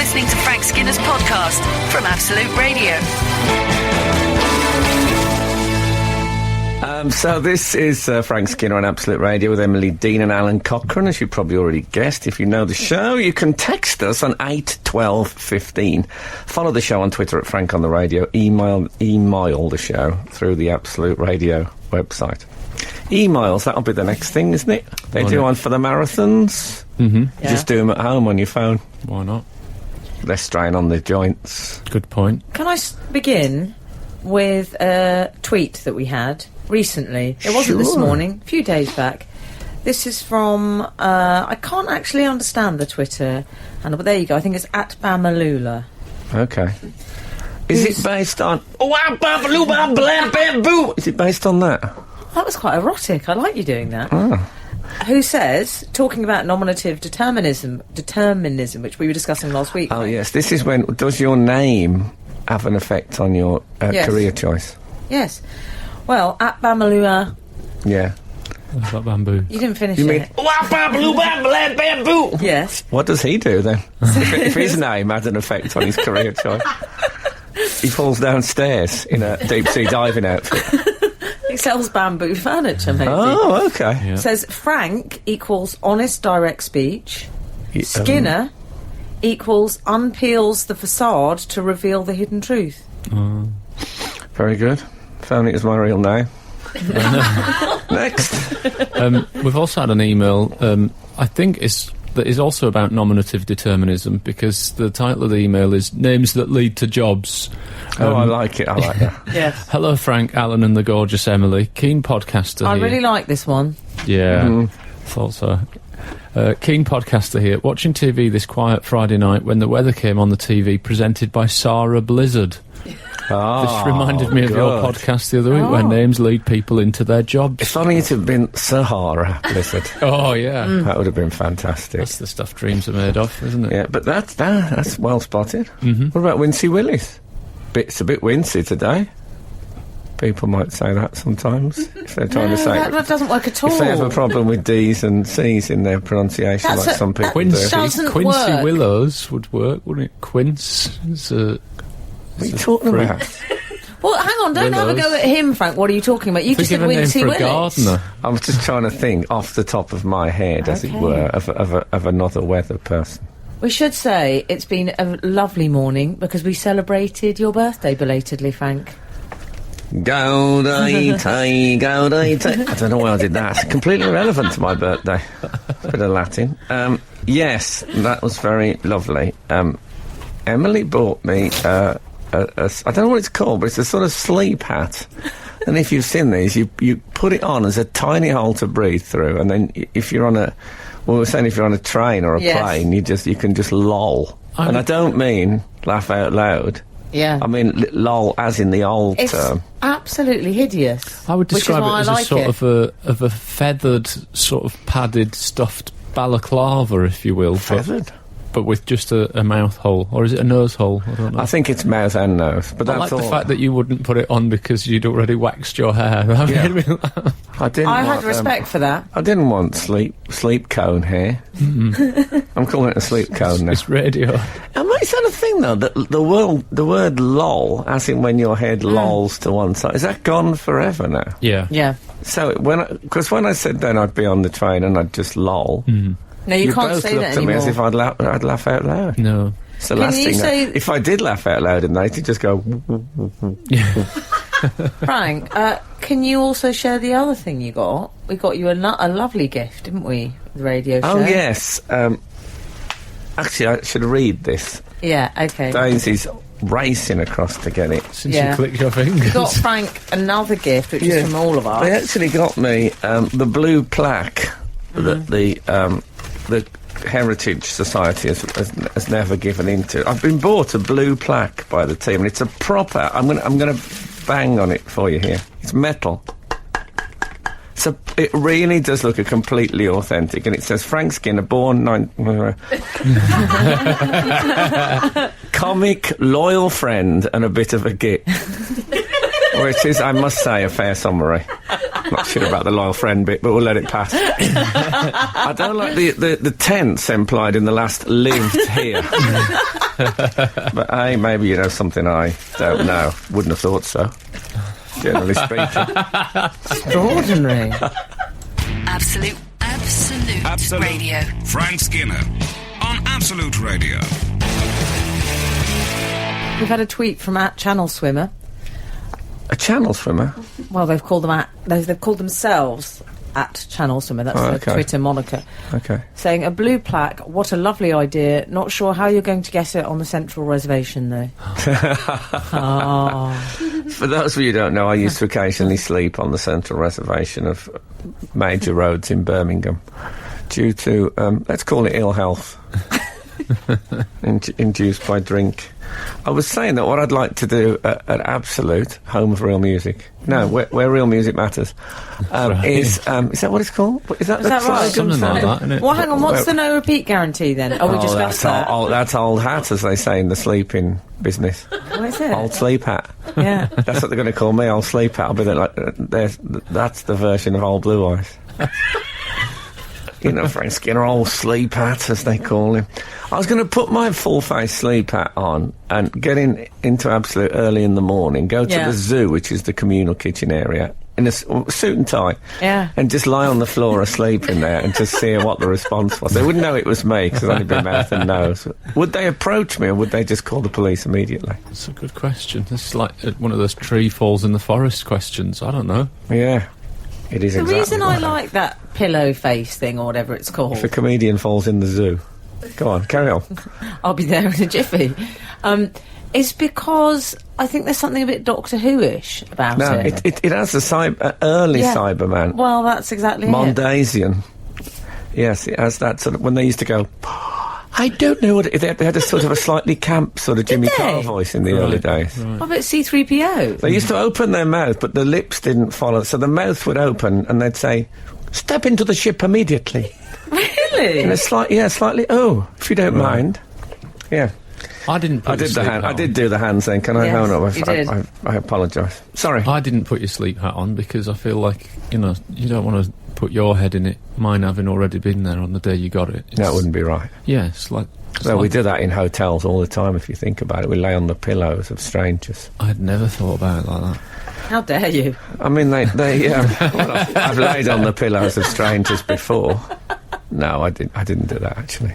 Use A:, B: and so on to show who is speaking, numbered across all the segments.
A: listening to Frank Skinner's podcast from Absolute Radio.
B: So this is Frank Skinner on Absolute Radio with Emily Dean and Alan Cochrane. As you probably already guessed, if you know the show, you can text us on 8 12 15. Follow the show on Twitter at Frank on the Radio. Email the show through the Absolute Radio website. Emails, that'll be the next thing, isn't it? They do one for the marathons.
C: Mm-hmm.
B: Yeah. Just do them at home on your phone.
C: Why not?
B: Less strain on the joints.
C: Good point.
D: Can I begin with a tweet that we had recently? It wasn't this morning, a few days back. This is from, I can't actually understand the Twitter handle, but there you go. I think it's at Bamalula.
B: Okay. Is it based on... Is it based on that?
D: That was quite erotic. I like you doing that.
B: Oh.
D: Who says, talking about nominative determinism, which we were discussing last week.
B: Oh, yes. This is when... Does your name have an effect on your career choice?
D: Yes. Well, at Bamalua...
B: Yeah.
C: What about bamboo?
D: You didn't finish
B: You mean...
D: it.
B: Bamboo!
D: Yes.
B: What does he do, then? if his name had an effect on his career choice. He falls downstairs in a deep-sea diving outfit.
D: He sells bamboo furniture, maybe.
B: Oh, okay.
C: Yeah.
D: Says Frank equals honest direct speech. Skinner equals unpeels the facade to reveal the hidden truth.
B: Very good. Found it as my real name. Next.
C: We've also had an email, I think that is also about nominative determinism, because the title of the email is Names That Lead to Jobs.
B: I like it. I like that.
D: Yes.
C: Hello, Frank, Alan and the gorgeous Emily. Keen podcaster
D: I
C: here.
D: really like this one.
C: Yeah, thought so. Keen podcaster here. Watching TV this quiet Friday night when the weather came on the TV, presented by Sarah Blizzard. This reminded me of your podcast the other week, where names lead people into their jobs.
B: If only it had been Sahara Blizzard.
C: Oh, yeah.
B: That would have been fantastic.
C: That's the stuff dreams are made of, isn't it?
B: Yeah, but that's well spotted. What about Wincy Willis? It's a bit wincy today. People might say that sometimes if they're trying to say
D: that doesn't work at all.
B: If they have a problem with D's and C's in their pronunciation, like some people do.
D: Doesn't
C: Quincy
D: work.
C: Willows would work, wouldn't it? Quince.
B: What are you talking about?
D: Well, hang on, don't have a go at him, Frank. What are you talking about? You just said Wincy Willis.
C: Gardener.
B: I was just trying to think off the top of my head, as it were, of another weather person.
D: We should say it's been a lovely morning because we celebrated your birthday belatedly, Frank.
B: Gaudete, gaudete. I don't know why I did that. It's completely irrelevant to my birthday. A bit of Latin. Yes, that was very lovely. Emily bought me I don't know what it's called, but it's a sort of sleep hat. And if you've seen these, you put it on as a tiny hole to breathe through, and then if you're on a... Well, we're saying if you're on a train or a plane, you can just loll. And I don't mean laugh out loud.
D: Yeah.
B: I mean lol as in the old term.
D: Absolutely hideous.
C: I would describe it as
D: a
C: sort of a feathered, sort of padded, stuffed balaclava, if you will.
B: Feathered?
C: But with just a mouth hole. Or is it a nose hole? I don't know.
B: I think it's mouth and nose. But
C: I
B: that's
C: like
B: all.
C: the fact that you wouldn't put it on because you'd already waxed your hair.
D: I had respect for that.
B: I didn't want sleep cone hair. I'm calling it a sleep cone now.
C: It's radio.
B: Is that a thing, though? That the word lol, as in when your head lolls to one side, is that gone forever now?
C: Yeah.
D: Yeah.
B: So, because when I said then I'd be on the train and I'd just loll...
D: No, you can't
B: both
D: say
B: looked
D: that
B: at me
D: anymore.
B: as if I'd laugh out loud.
C: No.
B: It's the last thing. If I did laugh out loud in that, it'd just go...
D: Frank, can you also share the other thing you got? We got you a lovely gift, didn't we? The radio show.
B: Oh, yes. Actually, I should read this.
D: Yeah, okay.
B: Daisy's racing across to get it.
C: Since you clicked your fingers.
D: You got Frank another gift, which is from all of us.
B: They actually got me the blue plaque that the Heritage Society has never given into. I've been bought a blue plaque by the team, and it's a proper... I'm gonna bang on it for you here. It's metal. So it really does look completely authentic, and it says Frank Skinner, born comic, loyal friend, and a bit of a git. Which is, I must say, a fair summary. Not sure about the loyal friend bit, but we'll let it pass. I don't like the tense implied in the last lived here. But hey, maybe you know something I don't know. Wouldn't have thought so, generally speaking.
D: Extraordinary.
A: Absolute Radio.
E: Frank Skinner on Absolute Radio.
D: We've had a tweet from @ChannelSwimmer.
B: A channel swimmer?
D: Well, they've called themselves @ChannelSwimmer. That's their
B: okay.
D: Twitter moniker.
B: Okay.
D: Saying a blue plaque. What a lovely idea. Not sure how you're going to get it on the Central Reservation, though.
B: For those of you who don't know, I used to occasionally sleep on the Central Reservation of major roads in Birmingham due to, let's call it ill health, induced by drink. I was saying that what I'd like to do at Absolute, home of real music, where real music matters, is that what it's called? Is that
D: right?
C: Something like that, isn't it?
D: Well, hang on, what's the no repeat guarantee then? Oh, we just got that.
B: That's old hat, as they say in the sleeping business.
D: What is it?
B: Old sleep hat.
D: Yeah.
B: That's what they're going to call me, old sleep hat. I'll be like, that's the version of old Blue Eyes. You know, Frank Skinner, old sleep hat, as they call him. I was going to put my full-face sleep hat on and get into Absolute early in the morning, go to the zoo, which is the communal kitchen area, in a suit and tie, and just lie on the floor asleep in there and just see what the response was. They wouldn't know it was me, because it'd only be mouth and nose. Would they approach me, or would they just call the police immediately?
C: That's a good question. This is like one of those tree falls in the forest questions. I don't know.
B: Yeah. It is
D: the
B: exactly
D: reason I
B: like
D: like that pillow face thing or whatever it's called.
B: If a comedian falls in the zoo. Go on, carry on.
D: I'll be there in a jiffy. Is because I think there's something a bit Doctor Who-ish about it.
B: It has a early Cyberman.
D: Well, that's exactly
B: Mondasian. Yes, it has that sort of... When they used to go... I don't know what... They had a sort of a slightly camp sort of Jimmy Carr voice in the early days.
D: Right. I bet C-3PO.
B: They used to open their mouth, but the lips didn't follow. So the mouth would open, and they'd say, "Step into the ship immediately."
D: Really?
B: And it's slightly... Oh, if you don't mind. Yeah.
C: I didn't put your sleep hat on.
B: I did do the hands then. Can I?
D: Yes,
B: No,
D: you did.
B: I apologise. Sorry.
C: I didn't put your sleep hat on because I feel like, you know, you don't want to put your head in it, mine having already been there on the day you got it.
B: That wouldn't be right.
C: Yeah, it's like...
B: We do that in hotels all the time, if you think about it. We lay on the pillows of strangers.
C: I'd never thought about it like that.
D: How dare you?
B: I mean, well, I've laid on the pillows of strangers before. No, I didn't do that, actually.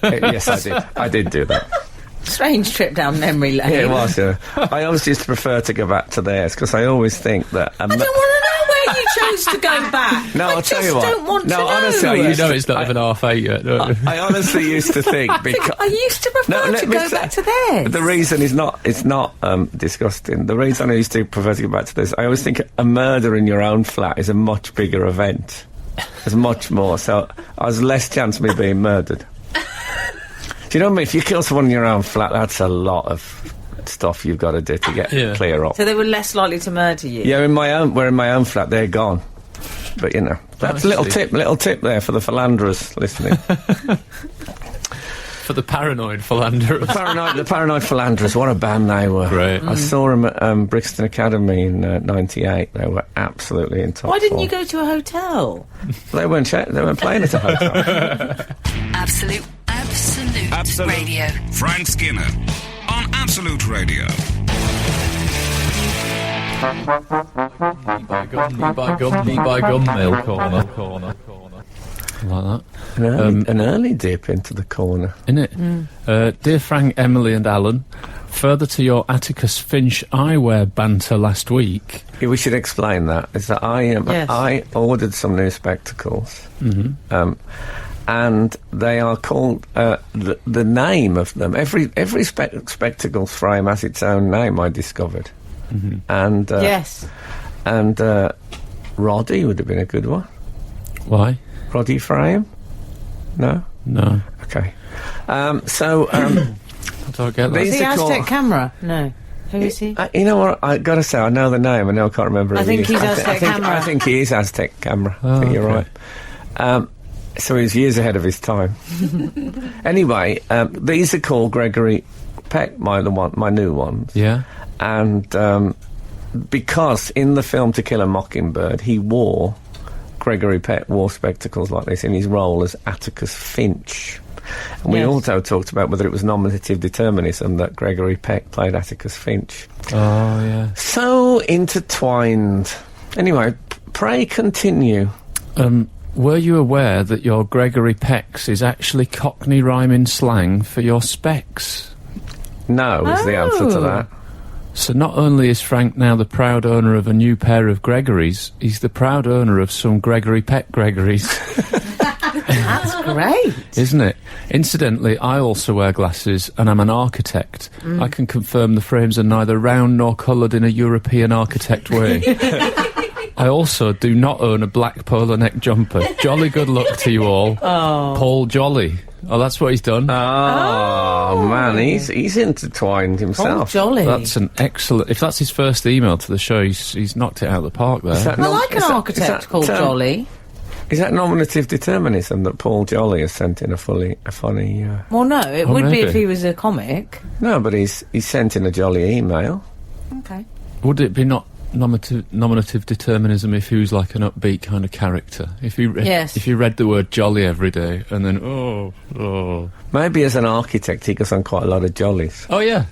B: Yes, I did. I did do that.
D: Strange trip down memory lane.
B: Yeah, it was, yeah. I always used to prefer to go back to theirs, because I always think that...
D: I don't want to know where you chose to go back.
B: No, I'll tell you what.
D: I don't want to know.
B: Honestly,
C: You know it's not even 8:30 yet, don't you?
B: I honestly used to think...
D: I used to prefer to go back to theirs.
B: The reason is not... It's not disgusting. The reason I used to prefer to go back to this, I always think a murder in your own flat is a much bigger event. There's much more. So there's less chance of me being murdered. Do you know what I mean? If you kill someone in your own flat, that's a lot of stuff you've got to do to get clear up.
D: So they were less likely to murder you?
B: Yeah, we're in my own flat, they're gone. But, you know, that's a little tip there for the philanderers listening.
C: For the paranoid philanderers.
B: The paranoid philanderers, what a band they were.
C: Great.
B: I saw them at Brixton Academy in 98. They were absolutely in top
D: Why didn't
B: form.
D: you go to a hotel?
B: They weren't playing at a hotel.
A: Absolute Radio.
E: Frank Skinner on Absolute Radio.
C: Me by gun, mail corner. Like that.
B: An early dip into the corner.
C: Innit? Dear Frank, Emily and Alan, further to your Atticus Finch eyewear banter last week...
B: Yeah, we should explain that. Is that I ordered some new spectacles. Mm-hmm. And they are called the name of them. Every spectacles frame has its own name, I discovered. Mm-hmm. And
D: yes.
B: And Roddy would have been a good one.
C: Why?
B: Roddy frame? No. Okay. So
C: I don't get that.
D: Is he Aztec Camera? No. Who is he?
B: You know what? I got to say, I know the name. I know I can't remember.
D: I think he's Aztec Camera.
B: I think he is Aztec Camera. I think you're right. So he's years ahead of his time. Anyway, these are called Gregory Peck, my new ones.
C: Yeah.
B: And because in the film To Kill a Mockingbird, Gregory Peck wore spectacles like this in his role as Atticus Finch. And we also talked about whether it was nominative determinism that Gregory Peck played Atticus Finch.
C: Oh, yeah.
B: So intertwined. Anyway, pray continue.
C: Were you aware that your Gregory Pecks is actually Cockney rhyming slang for your specs?
B: No, is the answer to that.
C: So not only is Frank now the proud owner of a new pair of Gregorys, he's the proud owner of some Gregory Peck Gregorys.
D: That's great.
C: Isn't it? Incidentally, I also wear glasses and I'm an architect. I can confirm the frames are neither round nor coloured in a European architect way. I also do not own a black polo neck jumper. Jolly good luck to you all.
D: Oh.
C: Paul Jolly. Oh, that's what he's done.
B: Oh, man, he's intertwined himself.
D: Oh, jolly.
C: That's an excellent... If that's his first email to the show, he's knocked it out of the park there.
D: I like an architect called Jolly.
B: Is that nominative determinism that Paul Jolly has sent in a funny...
D: Well, no, it would be
C: maybe.
D: if he was a comic.
B: No, but he's sent in a jolly email.
D: Okay.
C: Would it be not nominative determinism if he was like an upbeat kind of character? If you read the word jolly every day and then, oh...
B: Maybe as an architect he goes on quite a lot of jollies.
C: Oh, yeah.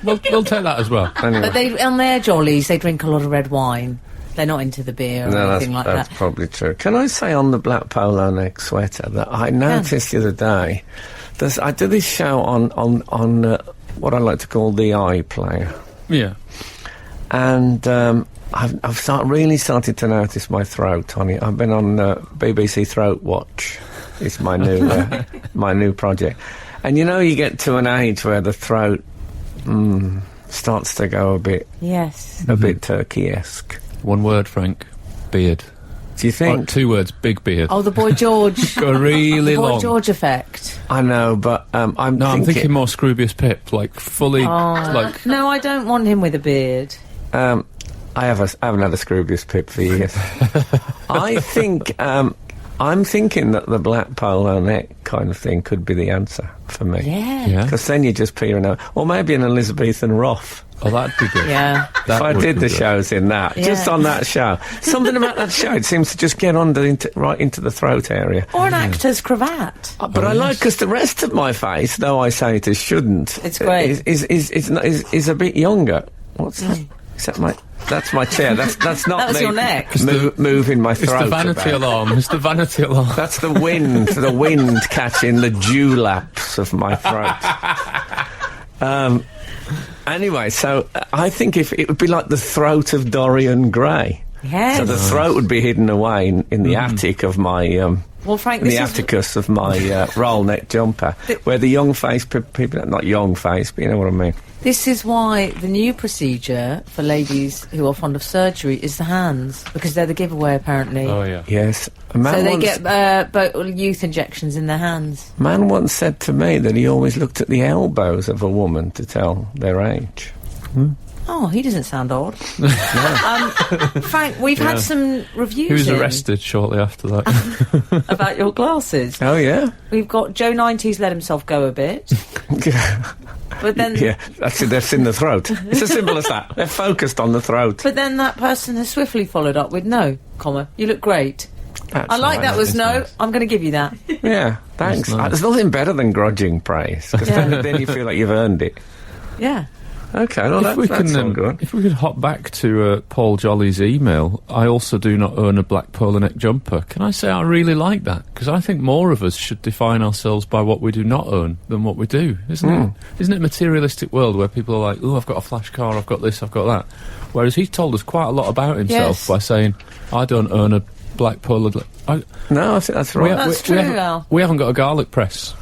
C: We'll take that as well.
B: Anyway.
D: But on their jollies, they drink a lot of red wine. They're not into the beer or anything like that.
B: That's probably true. Can I say on the black polo neck sweater that I noticed the other day, I did this show on what I like to call the iPlayer.
C: Yeah.
B: And I've really started to notice my throat on it. I've been on BBC Throat Watch. It's my new my new project. And you get to an age where the throat starts to go a bit turkey-esque.
C: One word, Frank. Beard.
B: Do you think?
C: 2 words, big beard.
D: Oh, the Boy George.
C: Go really
D: the Boy
C: long.
D: George effect.
B: I know, but I'm
C: thinking more Scroobius Pip, like fully, like...
D: No, I don't want him with a beard.
B: I haven't had a Scroobius Pip for years. I think I'm thinking that the black polo neck kind of thing could be the answer for me.
D: Yeah.
B: Because then you're just peering out. Or maybe an Elizabethan ruff.
C: Oh, that'd be good.
D: Yeah.
B: If I did the shows in that, just on that show. Something about that show, it seems to just get right into the throat area.
D: Or an actor's cravat.
B: But I like, because the rest of my face, though I say it shouldn't,
D: it's great.
B: Is a bit younger. What's that? Is that my... That's my chair. That's not
D: that was
B: me
D: your neck.
B: Moving my throat.
C: It's the vanity alarm. It's the vanity alarm.
B: That's the wind. The wind catching the dewlaps of my throat. Anyway, so I think if it would be like the throat of Dorian Gray.
D: Yes.
B: So the throat would be hidden away in the attic of my...
D: well, Frank,
B: the atticus of my roll neck jumper, where the young face people, not young face, but you know what I mean.
D: This is why the new procedure for ladies who are fond of surgery is the hands, because they're the giveaway, apparently.
C: Oh, yeah.
B: Yes.
D: So they get youth injections in their hands.
B: Man once said to me that he always looked at the elbows of a woman to tell their age.
D: Oh, he doesn't sound old. Frank, we've had some reviews.
C: He was arrested shortly after that.
D: About your glasses.
B: Oh, yeah?
D: We've got Joe 90's let himself go a bit. But then...
B: Yeah, that's it, they've seen the throat. It's as simple as that. They're focused on the throat.
D: But then that person has swiftly followed up with, no, comma, you look great.
B: That's
D: I like
B: nice.
D: that was no,
C: nice.
D: I'm going to give you that.
B: Yeah, thanks.
C: Nice.
B: There's nothing better than grudging praise, because then you feel like you've earned it.
D: Yeah.
B: Okay, well, that's all good.
C: If we could hop back to Paul Jolly's email, I also do not own a black polo neck jumper. Can I say I really like that? Because I think more of us should define ourselves by what we do not own than what we do, isn't it? Isn't it a materialistic world where people are like, oh, I've got a flash car, I've got this, I've got that? Whereas he's told us quite a lot about himself by saying, I don't own a black polo...
B: No, I think that's right.
D: That's true, Al.
C: We haven't got a garlic press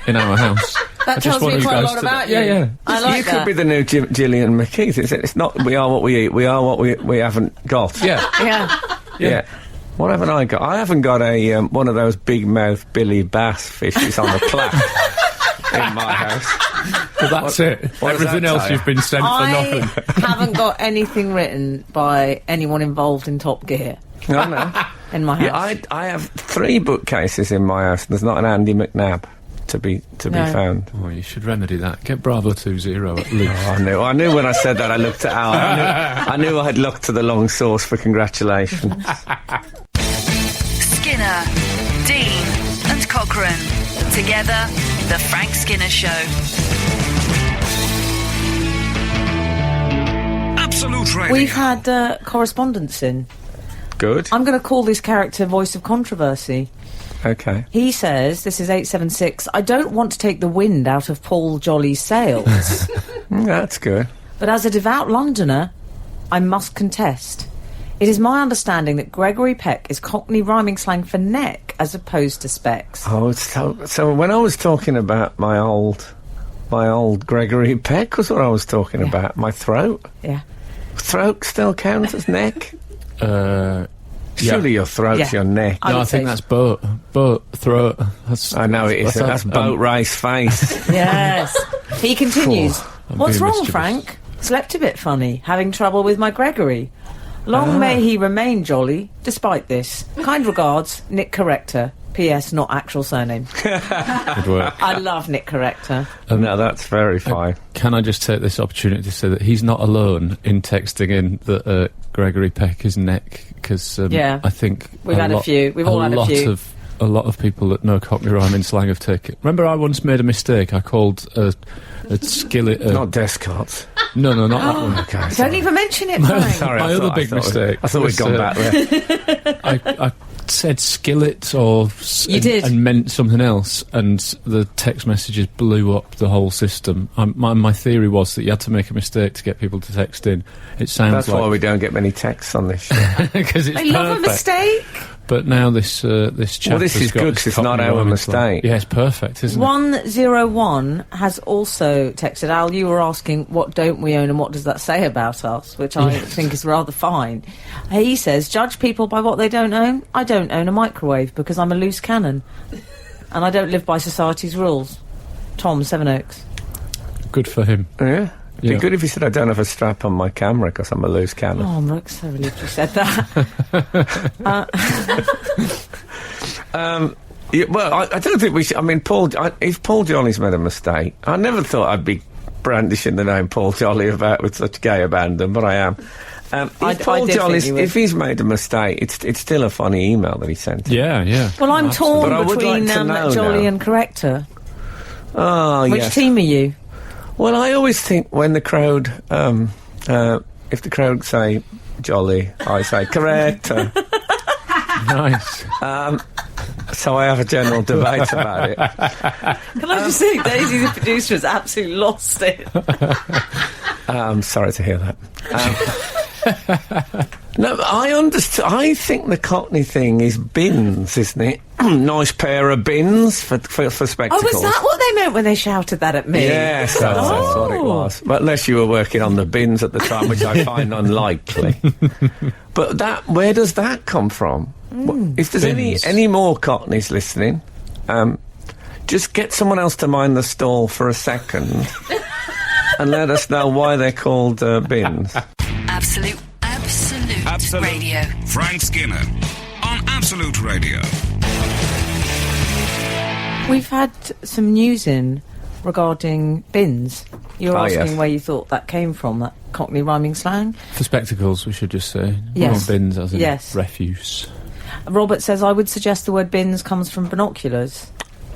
C: in our house.
D: That tells me quite a lot about you.
C: Yeah.
D: I like
B: you
D: that.
B: could be the new Gillian McKeith. It's not we are what we eat, we are what we haven't got.
C: Yeah.
B: What haven't I got? I haven't got a one of those big mouth Billy Bass fishes on the plaque in my house.
C: But that's it. Everything else you've been sent for nothing.
D: I haven't got anything written by anyone involved in Top Gear.
B: No.
D: In my house.
B: Yeah, I have 3 bookcases in my house. There's not an Andy McNab. to be found.
C: Oh, you should remedy that. Get Bravo 20 at least.
B: Oh, I knew when I said that I looked at Al. I knew I'd looked to the long source for congratulations.
A: Skinner, Dean and Cochrane. Together, The Frank Skinner Show.
E: Absolute Radio.
D: We've had correspondence in.
B: Good.
D: I'm going to call this character Voice of Controversy.
B: Okay.
D: He says, this is 876, I don't want to take the wind out of Paul Jolly's sails.
B: That's good.
D: But as a devout Londoner, I must contest. It is my understanding that Gregory Peck is Cockney rhyming slang for neck as opposed to specs.
B: Oh, so when I was talking about my old Gregory Peck was what I was talking about. My throat.
D: Yeah.
B: Throat still counts as neck? Surely your throat's your neck.
C: No, I think that's boat, throat.
B: I know it is. That's boat race face.
D: Yes. He continues.
C: I'm
D: What's
C: being
D: wrong,
C: mischievous.
D: Frank? Slept a bit funny. Having trouble with my Gregory. Long may he remain jolly, despite this. Kind regards, Nick Corrector. P.S. Not actual surname.
C: Good work.
D: I love Nick Corrector.
B: No, that's very fine.
C: Can I just take this opportunity to say that he's not alone in texting in that Gregory Peck is neck, because
D: Yeah.
C: I think
D: We've had a few. We've all had a few.
C: A lot of people that know Cockney rhyming slang have taken. Remember, I once made a mistake. I called a skillet.
B: Not Descartes.
C: No, not that one.
B: Okay.
D: Don't even mention it, Frank.
B: Sorry,
C: My other big mistake
B: I thought we'd
C: was,
B: gone back there.
C: I said skillet
D: You did.
C: and meant something else, and the text messages blew up the whole system. My theory was that you had to make a mistake to get people to text in. It sounds
B: That's
C: like
B: why we don't get many texts on this show.
C: because it's
D: I love a
C: perfect.
D: mistake.
C: But now this chap.
B: Well, this
C: has
B: is
C: got
B: good
C: his
B: 'cause it's not
C: Cockney
B: our
C: rhyming
B: mistake.
C: slang. Yeah, it's perfect, isn't it?
D: 101 has also texted. Al, you were asking what don't we own and what does that say about us, which I think is rather fine. He says, judge people by what they don't own. I don't own a microwave because I'm a loose cannon. And I don't live by society's rules. Tom, Sevenoaks.
C: Good for him.
B: Yeah. It'd
C: Yeah.
B: be good if you said I don't have a strap on my camera because I'm a loose cannon.
D: Oh, I'm so relieved you said that.
B: Yeah, well, I don't think we should. I mean, if Paul Jolly's made a mistake, I never thought I'd be brandishing the name Paul Jolly about with such gay abandon, but I am.
D: I
B: If Paul
D: did think
B: Jolly's,
D: you would.
B: if he's made a mistake, it's still a funny email that he sent.
C: Yeah.
D: Well, I'm
B: But I
D: torn
B: would
D: between
B: like to know
D: Jolly
B: now.
D: and Corrector.
B: Oh,
D: Which
B: yes.
D: team are you?
B: Well, I always think when the crowd, if the crowd say Jolly, I say correct.
C: Nice.
B: So I have a general debate about it.
D: Can I just say, Daisy, the producer, has absolutely lost it.
B: I'm sorry to hear that. No, I understand. I think the Cockney thing is bins, isn't it? Nice pair of bins for
D: Oh,
B: spectacles.
D: was that what they meant when they shouted that at me?
B: Yes, that's what it was. But unless you were working on the bins at the time, which I find unlikely. But where does that come from? If there's
C: Bins.
B: any more Cockneys listening, just get someone else to mind the stall for a second and let us know why they're called bins.
A: Absolute Radio.
E: Frank Skinner on Absolute Radio.
D: We've had some news in regarding bins. You were
B: Oh,
D: asking
B: yes.
D: where you thought that came from, that Cockney rhyming slang.
C: For spectacles, we should just say.
D: Yes.
C: Not bins, as in
D: Yes.
C: refuse.
D: Robert says, I would suggest the word bins comes from binoculars.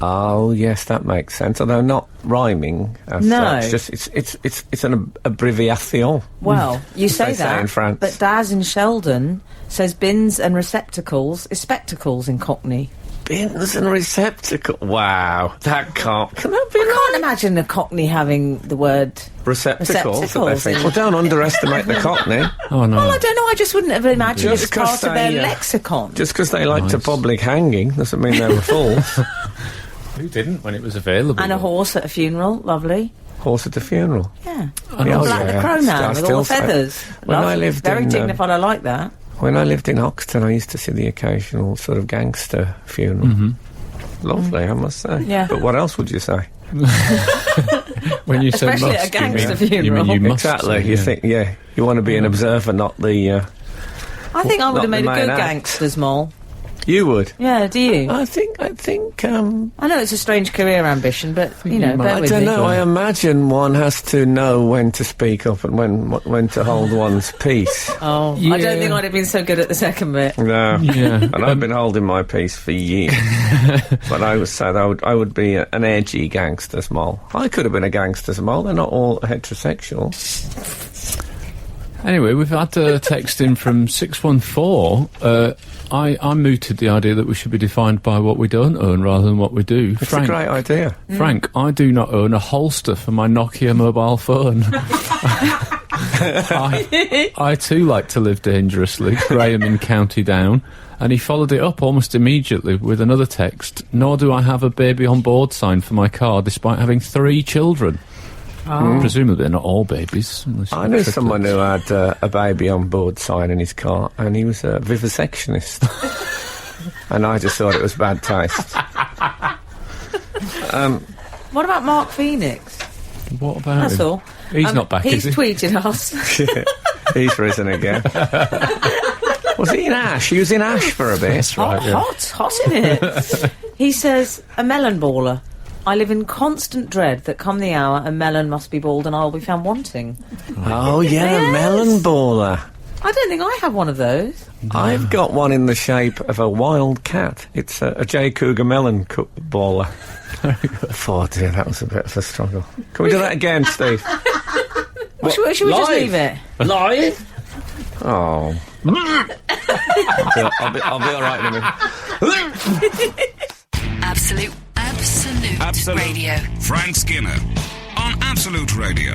B: Oh yes, that makes sense. Although not rhyming as
D: No.
B: such. Just it's an abbreviation.
D: Well, you
B: As
D: say
B: they say
D: that,
B: in France.
D: but Daz in Sheldon says bins and receptacles is spectacles in Cockney.
B: Bins and receptacle. Wow, that can't. Can that be
D: I
B: right?
D: can't imagine a Cockney having the word...
B: Receptacles. That they
D: Receptacles
B: think.
D: in-
B: Well, don't underestimate the Cockney.
C: Oh, no.
D: Well, I don't know, I just wouldn't have imagined it
B: Just
D: as part
B: 'cause
D: of their
B: they,
D: lexicon.
B: Just because they liked a
C: Nice.
B: public hanging doesn't mean they were fools.
C: Who didn't when it was available?
D: And a horse at a funeral, lovely.
B: Horse at the funeral.
D: Yeah.
C: And
B: Oh,
D: Black
B: yeah.
D: the Crow
B: I
D: Man with all
B: still
D: the
B: say-
D: feathers.
B: When I
D: Lovely.
B: lived
D: Very
B: in,
D: dignified, I like that.
B: When I lived in Hoxton, I used to see the occasional sort of gangster funeral. Lovely, I must say.
D: Yeah.
B: But what else would you say?
C: When you say
D: Especially
C: must,
D: at a gangster
C: you mean
D: funeral.
C: you must.
B: Exactly.
C: say,
B: You think, you want to be an observer, not the.
D: I think I would
B: Not
D: have made
B: the
D: a
B: main
D: good
B: act.
D: gangster's mole.
B: You would?
D: Yeah, do you?
B: I think.
D: I know it's a strange career ambition, but, you know, bear
B: I
D: with
B: don't
D: me.
B: know. I imagine one has to know when to speak up and when to hold one's peace.
D: Oh,
C: Yeah.
D: I don't think I'd have been so good at the second bit.
B: No.
C: Yeah.
B: And I've been holding my peace for years. But I was sad I would be an edgy gangster's mole. I could have been a gangster's mole. They're not all heterosexual.
C: Anyway, we've had a text in from 614. I mooted the idea that we should be defined by what we don't own rather than what we do.
B: It's a great idea.
C: Frank, I do not own a holster for my Nokia mobile phone. I too like to live dangerously. Graham in County Down. And he followed it up almost immediately with another text. Nor do I have a baby on board sign for my car despite having 3 children. Presumably they're not all babies.
B: I knew someone who had a baby on board sign in his car, and he was a vivisectionist. And I just thought it was bad taste.
D: What about Mark Phoenix?
C: What about
D: That's
C: him?
D: all.
C: He's not back,
D: He's
C: is he?
D: tweeted us.
B: He's risen again. Was he in Ash? He was in Ash for a bit.
C: That's right, yeah.
D: Hot in it. He says, a melon baller. I live in constant dread that come the hour a melon must be balled and I will be found wanting.
B: Oh, yeah,
D: Yes.
B: melon baller.
D: I don't think I have one of those.
B: I've got one in the shape of a wild cat. It's a J. Cougar melon baller. Oh, dear, that was a bit of a struggle. Can we do that again, Steve?
D: Should we just leave it?
B: Live? Oh. I'll be all right in a minute.
A: Absolute Radio.
E: Frank Skinner on Absolute Radio.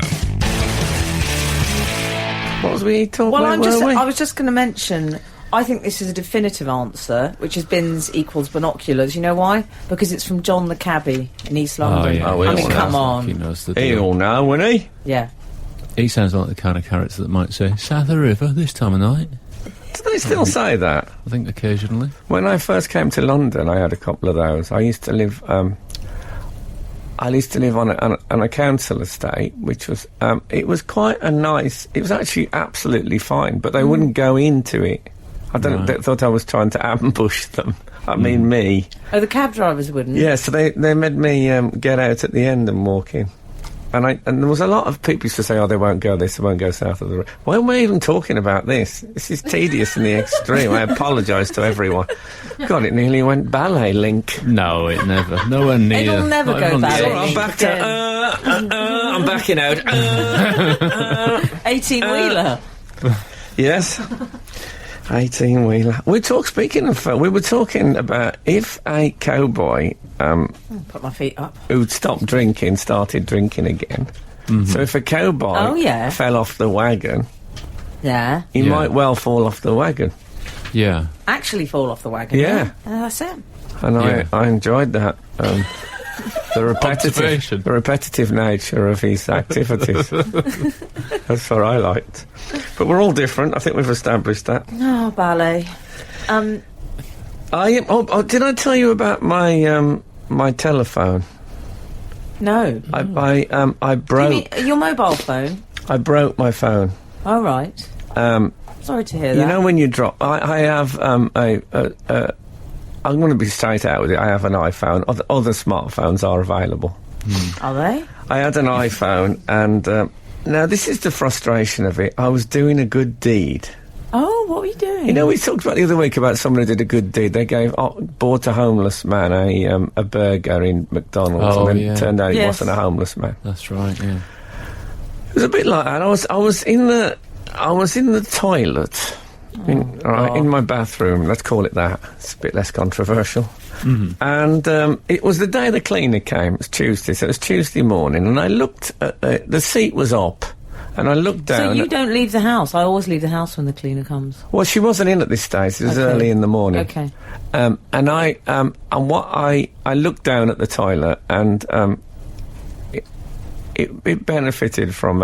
B: What was we talking
D: Well,
B: about?
D: I was just going to mention, I think this is a definitive answer, which is bins equals binoculars. You know why? Because it's from John the Cabbie in East London.
C: yeah.
B: Oh, we
D: I
B: all
D: mean,
B: know.
D: come
C: He
D: on.
C: knows the
B: He
C: deal.
B: all know, wouldn't he?
D: Yeah.
C: He sounds like the kind of character that might say, South of the River, this time of night.
B: Do they still say that?
C: I think occasionally.
B: When I first came to London, I had a couple of those. I used to live on a council estate, which was it was quite a nice. It was actually absolutely fine, but they wouldn't go into it. I don't know. They thought I was trying to ambush them. I mean, me.
D: Oh, the cab drivers wouldn't?
B: Yeah, so they made me get out at the end and walk in. And there was a lot of people used to say, oh, they won't go this, they won't go south of the river. Why am I even talking about this? This is tedious in the extreme. I apologise to evereveryone. God, it nearly went ballet link.
C: No, it never. Nowhere near.
D: It'll never
C: Not
D: go
C: even on the
D: ballet
C: edge.
B: I'm
D: link.
B: back to, I'm backing out.
D: 18-wheeler.
B: Yes. 18-wheeler. We were talking about if a cowboy
D: Put my feet up.
B: who'd stopped drinking started drinking again. So if a cowboy
D: Oh, yeah.
B: fell off the wagon,
D: Yeah.
B: he
C: Yeah.
B: might well fall off the wagon.
C: Yeah.
D: Actually fall off the wagon.
B: Yeah.
D: That's it.
B: And
C: Yeah.
B: I enjoyed that. The
C: Observation.
B: repetitive nature of his activities. That's what I liked. But we're all different. I think we've established that.
D: Oh, ballet.
B: Did I tell you about my my telephone?
D: No.
B: I
D: You
B: broke.
D: mean your mobile phone?
B: I broke my phone.
D: Oh, right. Sorry to hear that.
B: You know when you drop. I have I'm going to be straight out with it. I have an iPhone. Other smartphones are available.
D: Are they?
B: I had an iPhone, and now this is the frustration of it. I was doing a good deed.
D: Oh, what were you doing?
B: You know, we talked about the other week about someone who did a good deed. They bought a homeless man a burger in McDonald's,
C: Oh,
B: and then
C: yeah.
B: it turned out he
D: Yes.
B: wasn't a homeless man.
C: That's right, yeah.
B: It was a bit like that. I was in the toilet. In my bathroom, let's call it that. It's a bit less controversial. And it was the day the cleaner came. It was Tuesday, so it was Tuesday morning, and I looked at the seat was up, and I looked
D: So
B: down.
D: you don't leave the house? I always leave the house when the cleaner comes.
B: Well, she wasn't in at this stage. It was
D: Okay.
B: early in the morning.
D: Okay.
B: And I looked down at the toilet, and it benefited from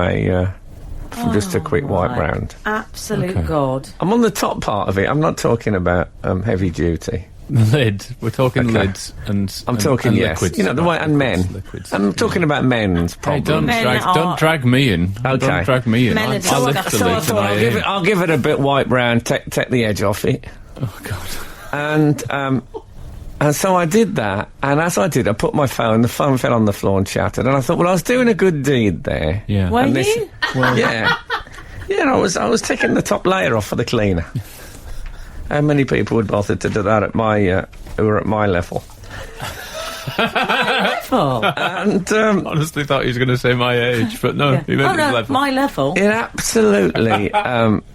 B: just a quick wipe
D: right.
B: round.
D: Absolute
C: Okay.
D: God.
B: I'm on the top part of it. I'm not talking about heavy duty.
C: Lid. We're talking
B: Okay.
C: lids and
B: I'm talking
C: and
B: yes.
C: liquids.
B: You know the way and men.
C: Liquids.
B: I'm talking about men's
C: Hey,
B: problems.
D: Men
C: don't
D: are-
C: drag me in.
B: Okay.
C: Don't drag me in.
D: Men
C: I
D: are
C: lift the
D: disgusting.
C: lid and I
B: I'll
C: aim.
B: give it a bit wipe round. Take the edge off it.
C: Oh, God.
B: And so I did that, and as I did, I put my phone, the phone fell on the floor and shattered, and I thought, well, I was doing a good deed there.
C: Yeah.
D: Were
B: And
D: you?
B: Well, yeah. Yeah, I was taking the top layer off for the cleaner. How many people would bother to do that at my, who were at my level?
D: Level?
B: And,
C: Honestly thought he was going to say my age, but no, he meant his level.
D: My level.
B: it absolutely,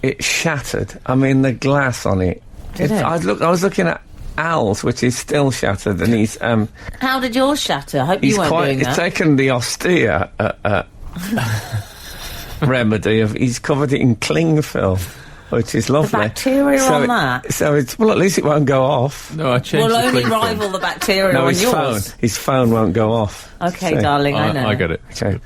B: it shattered. I mean, the glass on it.
D: Did it?
B: I was looking at Al's, which is still shattered, and he's,
D: How did yours shatter? I hope
B: he's
D: you weren't doing
B: he's
D: that.
B: taken the austere, remedy of, he's covered it in cling film, which is lovely.
D: bacteria on that?
B: So it's, well, at least it won't go off.
C: No, I changed
D: Will
C: the
D: only
C: cling film.
D: rival the bacteria
B: No,
D: on
B: his
D: yours.
B: His phone won't go off.
D: Okay,
B: See?
D: darling, I know.
C: I get it.
B: Okay.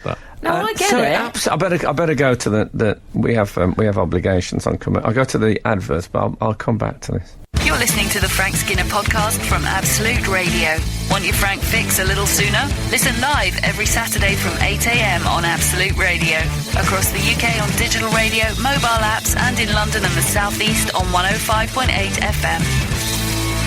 D: No, I get
B: so
D: it.
B: I better go to the we have obligations on coming. I'll go to the adverts, but I'll come back to this.
A: You're listening to the Frank Skinner podcast from Absolute Radio. Want your Frank fix a little sooner? Listen live every Saturday from 8 a.m. on Absolute Radio. Across the UK on digital radio, mobile apps, and in London and the South East on 105.8 FM.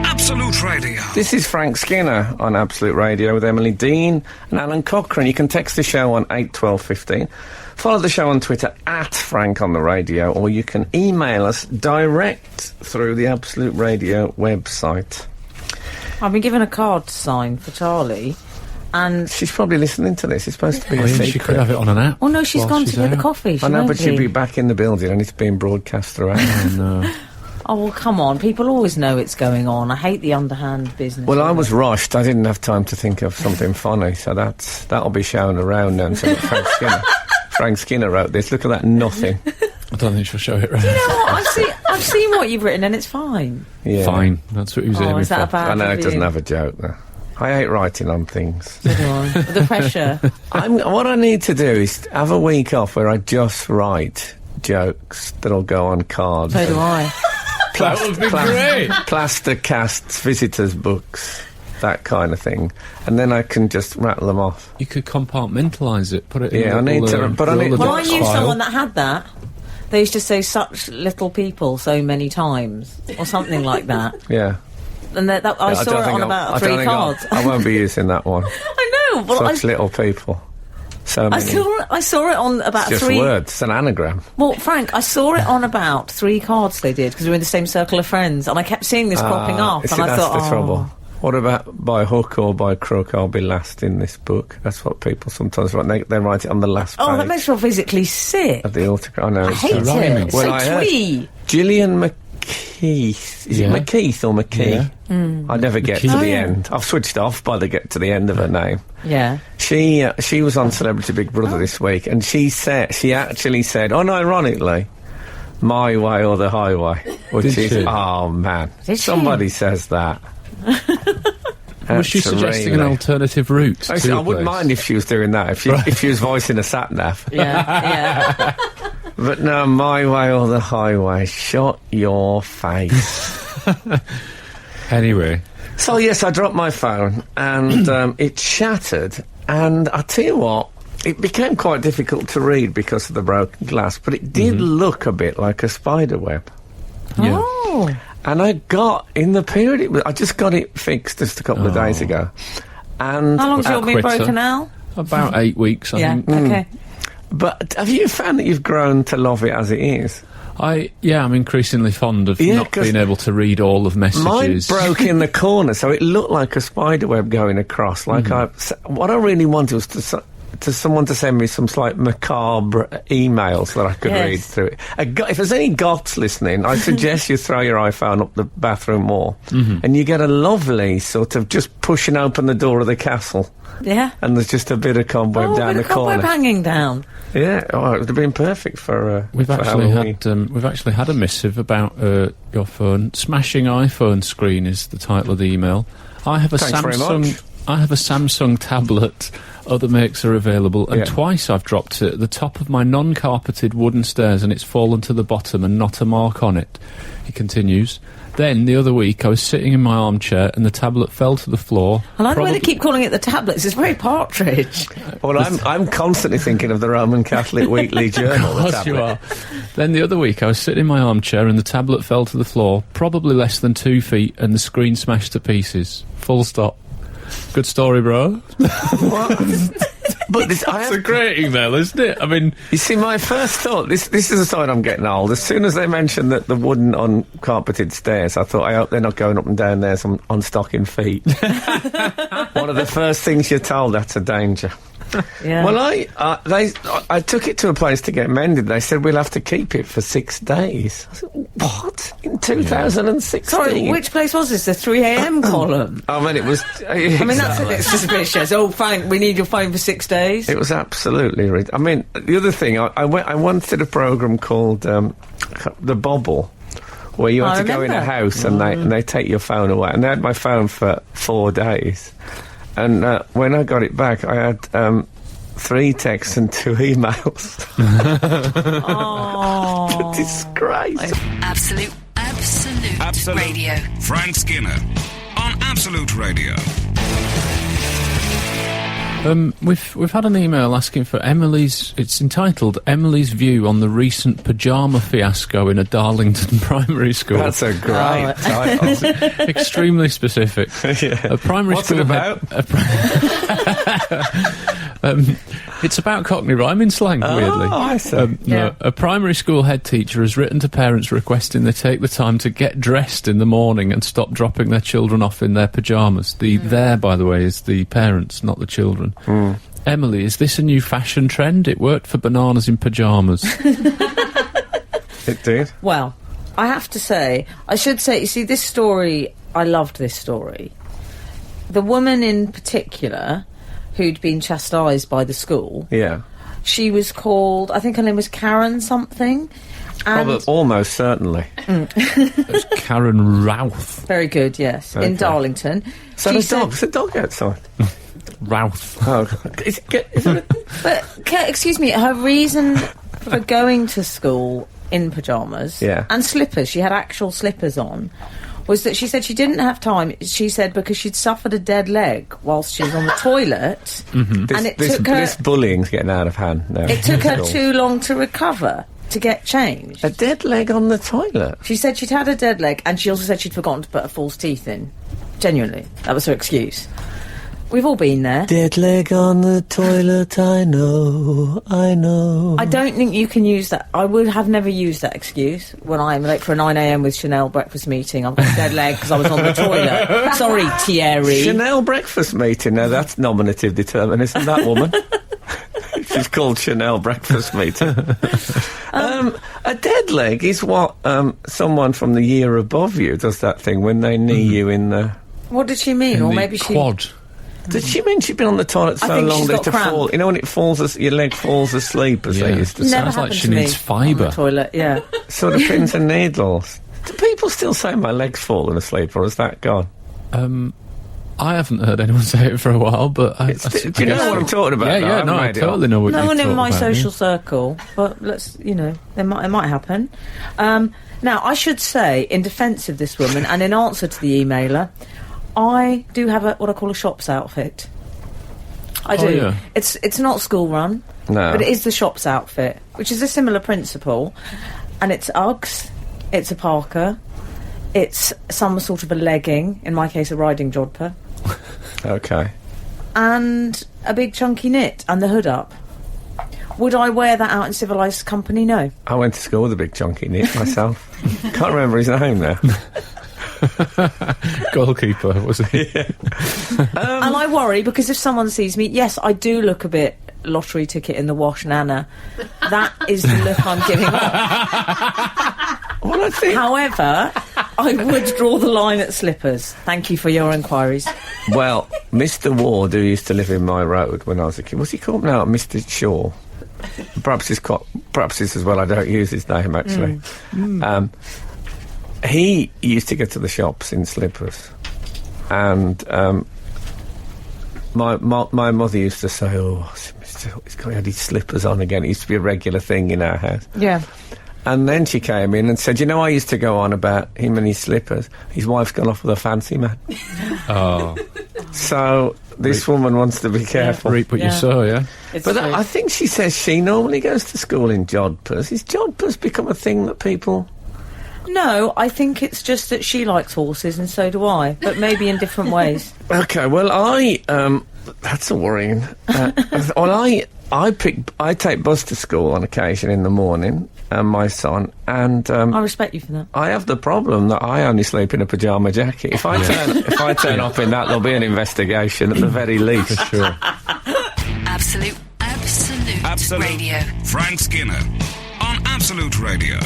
E: Absolute Radio.
B: This is Frank Skinner on Absolute Radio with Emily Dean and Alan Cochrane. You can text the show on 81215. Follow the show on Twitter at Frank on the Radio, or you can email us direct through the Absolute Radio website.
D: I've been given a card to sign for Charlie, and...
B: She's probably listening to this. It's supposed to be a
C: She
B: secret.
C: could have it on an app.
D: Oh, no, she's
C: while
D: gone to
C: she's
D: get the
C: out.
D: coffee. She
B: I know,
D: won't
B: but she'll be back in the building and it's being broadcast throughout.
C: Oh, no.
D: Oh, well, come on. People always know it's going on. I hate the underhand business.
B: Well, I was rushed. I didn't have time to think of something funny, so that'll be shown around then. So Frank Skinner wrote this. Look at that, nothing.
C: I don't think she'll show it right.
D: You know what? I've seen what you've written, and it's fine.
B: Yeah.
C: Fine, that's what he was aiming
D: Is that a
C: for.
D: bad
B: I know it
D: review?
B: doesn't have a joke though. I hate writing on things.
D: So do I. The pressure.
B: What I need to do is have a week off where I just write jokes that'll go on cards.
D: So do I.
C: That would be great.
B: Plaster casts, visitors' books, that kind of thing, and then I can just rattle them off.
C: You could compartmentalise it, put it in
B: Yeah,
C: a
B: I need
C: little,
B: to- but I need-
C: Rolodex
D: Well, I knew
C: file.
D: someone that had that. They used to say such little people so many times, or something like that.
B: Yeah.
D: And I
B: I
D: saw
B: don't
D: it
B: think
D: on
B: I'll-
D: about
B: I
D: 3
B: don't think
D: cards.
B: I won't be using that one.
D: I know, but
B: Such little people. So many.
D: I saw it on about
B: It's just
D: 3...
B: words. It's an anagram.
D: Well, Frank, I saw it on about 3 cards they did, because we were in the same circle of friends, and I kept seeing this cropping up,
B: See,
D: and I
B: that's
D: thought,
B: the trouble. What about by hook or by crook, I'll be last in this book? That's what people sometimes write. They write it on the last page
D: Oh, that makes me physically sick.
B: of the autograph. I know.
D: I
B: it's
D: hate
B: terrible.
C: rhyming.
D: it. It's
B: Well,
D: so
B: I heard-
D: twee.
B: Gillian McKeith. Is
C: Yeah.
B: it McKeith or McKee?
D: Yeah.
B: I never get to
C: McKeith.
B: the
D: Oh, yeah.
B: end. I've switched off by the get to the end of her name.
D: Yeah.
B: She was on Celebrity Big Brother this week, and she actually said, unironically, "My way or the highway," which
C: Did
B: is
C: she?
B: oh man,
D: Did she?
B: somebody says that.
C: Was she
B: That's
C: suggesting an
B: really-
C: alternative route?
B: I
C: to a
B: wouldn't
C: place?
B: mind if she was doing that. If she was voicing a sat nav.
D: Yeah.
B: But no, my way or the highway. Shut your face.
C: Anyway,
B: So yes, I dropped my phone and it shattered. And I tell you what, it became quite difficult to read because of the broken glass. But it did look a bit like a spider web.
C: yeah.
D: Oh.
B: And I got in the period. I just got it fixed just a couple of days ago. And
D: How long's yours been
C: quitter.
D: broken now?
C: About 8 weeks, I
D: Yeah.
C: think.
D: Okay.
B: but have you found that you've grown to love it as it is?
C: I'm increasingly fond of
B: Yeah,
C: not
B: 'cause
C: being able to read all of
B: Mine
C: messages.
B: broke in the corner, so it looked like a spider web going across. Like what I really wanted was to someone to send me some slight macabre emails that I could
D: Yes.
B: read through it. If there's any goths listening, I suggest you throw your iPhone up the bathroom wall, and you get a lovely sort of just pushing open the door of the castle,
D: Yeah.
B: and there's just a bit of cobweb
D: Oh,
B: down
D: with
B: the
D: a cobweb
B: corner.
D: hanging down.
B: Yeah, it would have been perfect for
C: We've
B: for
C: actually
B: Halloween.
C: had a missive about your phone. Smashing iPhone screen is the title of the email. I have a
B: Thanks very
C: Samsung.
B: much.
C: I have a Samsung tablet. Other makes are available, and
B: Yeah.
C: twice I've dropped it at the top of my non-carpeted wooden stairs, and it's fallen to the bottom and not a mark on it. He continues. Then, the other week, I was sitting in my armchair and the tablet fell to the floor.
D: I like the way they keep calling it the tablets. It's very Partridge.
B: Well, I'm constantly thinking of the Roman Catholic Weekly Journal.
C: Of course you are. Then the other week, I was sitting in my armchair and the tablet fell to the floor, probably less than 2 feet, and the screen smashed to pieces. Full stop. Good story, bro.
B: What? But
C: It's a great email, isn't it? I mean...
B: You see, my first thought, this is a sign I'm getting old. As soon as they mentioned that the wooden uncarpeted stairs, I thought, I hope they're not going up and down there on stocking feet. One of the first things you're told, that's a danger.
D: Yeah.
B: Well, I took it to a place to get mended. They said, we'll have to keep it for 6 days. I said, what? In 2016?
D: Sorry, which place was this? The 3am column?
B: I mean, it was...
D: I mean, that's a bit suspicious. Oh, Frank, we need your phone for 6 days.
B: It was absolutely ridiculous. I mean, the other thing, I once did a programme called The Bobble, where you had to go in a house and they take your phone away. And they had my phone for 4 days. And when I got it back, I had 3 texts and 2 emails.
D: Oh.
B: Disgrace.
A: Absolute Radio.
E: Frank Skinner on Absolute Radio.
C: We've had an email asking for Emily's... It's entitled Emily's View on the Recent Pyjama Fiasco in a Darlington primary school.
B: That's a great title.
C: Extremely specific.
B: Yeah.
C: A primary
B: What's
C: school
B: it about?
C: It's about Cockney rhyming slang, weirdly.
B: Oh, I see.
C: No, a primary school head teacher has written to parents requesting they take the time to get dressed in the morning and stop dropping their children off in their pyjamas. The there, by the way, is the parents, not the children. Emily, is this a new fashion trend? It worked for bananas in pyjamas.
B: It did?
D: Well, I have to say, I should say, you see, this story, I loved this story. The woman in particular, who'd been chastised by the school,
B: Yeah.
D: she was called, I think her name was Karen something. And
B: Almost certainly.
C: It's Karen Routh.
D: very good, yes, in
B: Okay.
D: Darlington.
B: So
D: She
B: the
D: said-
B: dog. There's a dog outside.
C: Routh.
B: Oh, is it
D: But, excuse me, her reason for going to school in pyjamas
B: Yeah.
D: and slippers, she had actual slippers on, was that she said she didn't have time, she said, because she'd suffered a dead leg whilst she was on the toilet. And it took her...
B: this bullying's getting out of hand now.
D: It took her too long to recover, to get changed.
B: A dead leg on the toilet?
D: She said she'd had a dead leg, and she also said she'd forgotten to put her false teeth in. Genuinely. That was her excuse. We've all been there.
B: Dead leg on the toilet, I know.
D: I don't think you can use that. I would have never used that excuse when I'm late for a 9am with Chanel breakfast meeting. I've got a dead leg because I was on the toilet. Sorry, Thierry.
B: Chanel breakfast meeting, now that's nominative determinism, that woman. She's called Chanel breakfast meeting. A dead leg is what someone from the year above you does that thing when they knee you in the...
D: What did she mean?
C: In
D: Or
C: the
D: maybe she...
C: quad.
B: Did she mean she'd been on the toilet
D: I
B: so
D: think
B: long
D: she's
B: that
D: got
B: to
D: cramp.
B: fall... You know when it falls, your leg falls asleep, as they
C: Yeah.
B: used to say?
D: Never
C: Sounds like
D: happened
C: she
D: to me
C: needs
D: on
C: fibre.
D: the toilet, yeah.
B: Sort of pins and needles. Do people still say my leg's fallen asleep, or is that gone?
C: I haven't heard anyone say it for a while, but I
B: Do you know what I'm talking about?
C: Yeah,
B: though?
C: yeah,
B: I've
C: no, I
B: made it
C: totally
B: up.
C: know what
D: No
C: you're
D: one in
C: talking
D: my
C: about,
D: social
C: yeah.
D: circle, but let's, it might happen. Now, I should say, in defence of this woman, and in answer to the emailer, I do have what I call a shops outfit. I do.
C: yeah.
D: It's not school run,
B: No.
D: but it is the shops outfit, which is a similar principle. And it's Uggs, it's a parka, it's some sort of a legging, in my case a riding jodhpur,
B: Okay.
D: and a big chunky knit and the hood up. Would I wear that out in civilised company? No.
B: I went to school with a big chunky knit myself. Can't remember his name now.
C: Goalkeeper, was he?
D: And I worry because if someone sees me, yes, I do look a bit lottery ticket in the wash Nana. That is the look I'm giving off.
B: Well, I think...
D: However, I would draw the line at slippers. Thank you for your inquiries.
B: Well, Mr. Ward, who used to live in my road when I was a kid, what's he called now? Mr. Shaw. Perhaps it's as well. I don't use his name actually. He used to go to the shops in slippers, and my mother used to say, "Oh, he's got his slippers on again." It used to be a regular thing in our house.
D: Yeah.
B: And then she came in and said, you know, I used to go on about him and his slippers. His wife's gone off with a fancy man.
C: Oh.
B: So this woman wants to be careful.
C: Reap what you sow, yeah?
B: But I think she says she normally goes to school in jodhpurs. Is jodhpurs become a thing that people...
D: No, I think it's just that she likes horses and so do I, but maybe in different ways.
B: OK, well, that's a worrying... I take bus to school on occasion in the morning, my son, and...
D: I respect you for that.
B: I have the problem that I only sleep in a pyjama jacket. If I turn up in that, there'll be an investigation at the very least.
C: For sure.
A: Absolute Radio.
E: Frank Skinner on Absolute Radio.